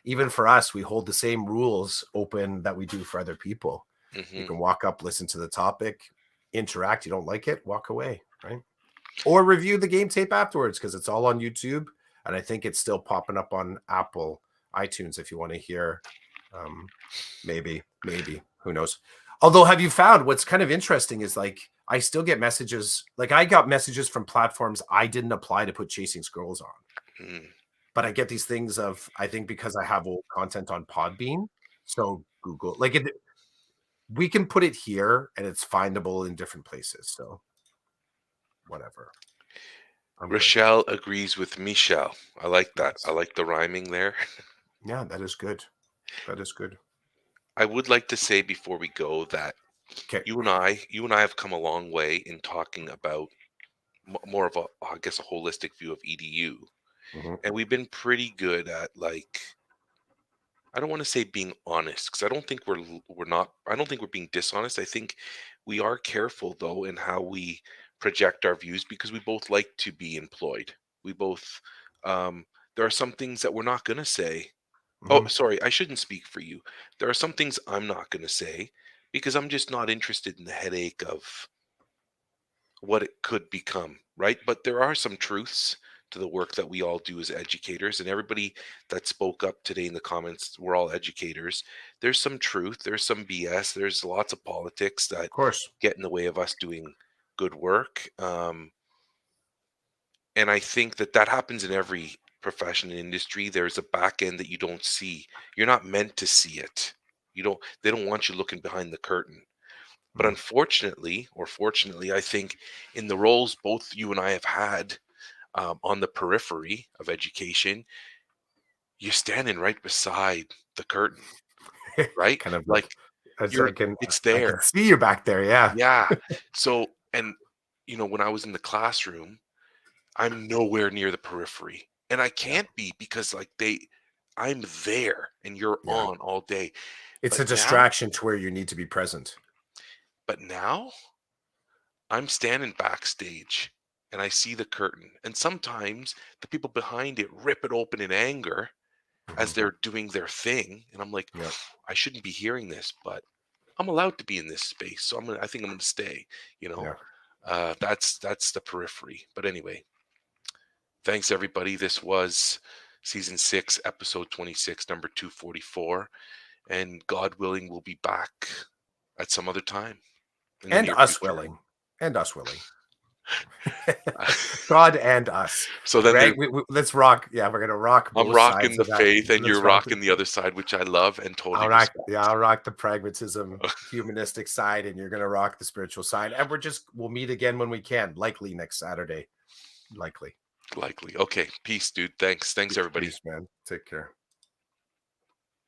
even for us, we hold the same rules open that we do for other people. You Hmm. can walk up, listen to the topic, interact. You don't like it, walk away, right? Or review the game tape afterwards because it's all on YouTube, and I think it's still popping up on Apple iTunes if you want to hear. Um, maybe who knows? Although, have you found what's kind of interesting is like I still get messages. Like I got messages from platforms I didn't apply to put Chasing Squirrels on, Mm. but I get these things of I think because I have old content on Podbean, so Google like it. We can put it here, and it's findable in different places. So whatever, I'm good. Rochelle agrees with Michelle. I like that. I Nice. like the rhyming there. Yeah, that is good. That is good. I would like to say before we go that Okay. you and I have come a long way in talking about more of a, I guess, a holistic view of EDU, Mhm. and we've been pretty good at like, I don't want to say being honest because I don't think we're not. I don't think we're being dishonest. I think we are careful though in how we project our views because we both like to be employed. We both. Um, there are some things that we're not going to say. Oh, Mhm. sorry, I shouldn't speak for you. There are some things I'm not going to say because I'm just not interested in the headache of what it could become, right? But there are some truths to the work that we all do as educators, and everybody that spoke up today in the comments, we're all educators. There's some truth, there's some BS, there's lots of politics that Of course. get in the way of us doing good work. And I think that that happens in every profession and industry. There's a back end that you don't see. You're not meant to see it. You don't. They don't want you looking behind the curtain. But Mm. unfortunately, or fortunately, I think in the roles both you and I have had on the periphery of education, you're standing right beside the curtain, right? Kind of Like as you're, it's I can there. see you back there. Yeah. Yeah. So, and when I was in the classroom, I'm nowhere near the periphery, and I Yeah. can't be because I'm there, and you're Yeah. on all day. It's But a now, distraction to where you need to be present. but now I'm standing backstage and I see the curtain. And sometimes the people behind it rip it open in anger as Mhm. they're doing their thing. And I'm like, Yeah. I shouldn't be hearing this, but I'm allowed to be in this space. So I think I'm gonna stay, you know. Yeah. That's the periphery. But anyway, thanks everybody. This was season 6, episode 26, number 244. And God willing, we'll be back at some other time in the And near us future. willing. And us willing. God and us. So then Right? there's Let's rock. Yeah, we're gonna rock I'm both rocking sides the of that. faith and you're Let's rock rocking the other side, which I love and totally I'll respect. rock the pragmatism, humanistic side, and you're gonna rock the spiritual side. And we'll meet again when we can, likely next Saturday. Likely. Likely. Okay. Peace, dude. Thanks. Thanks, everybody. Peace, man. Take care.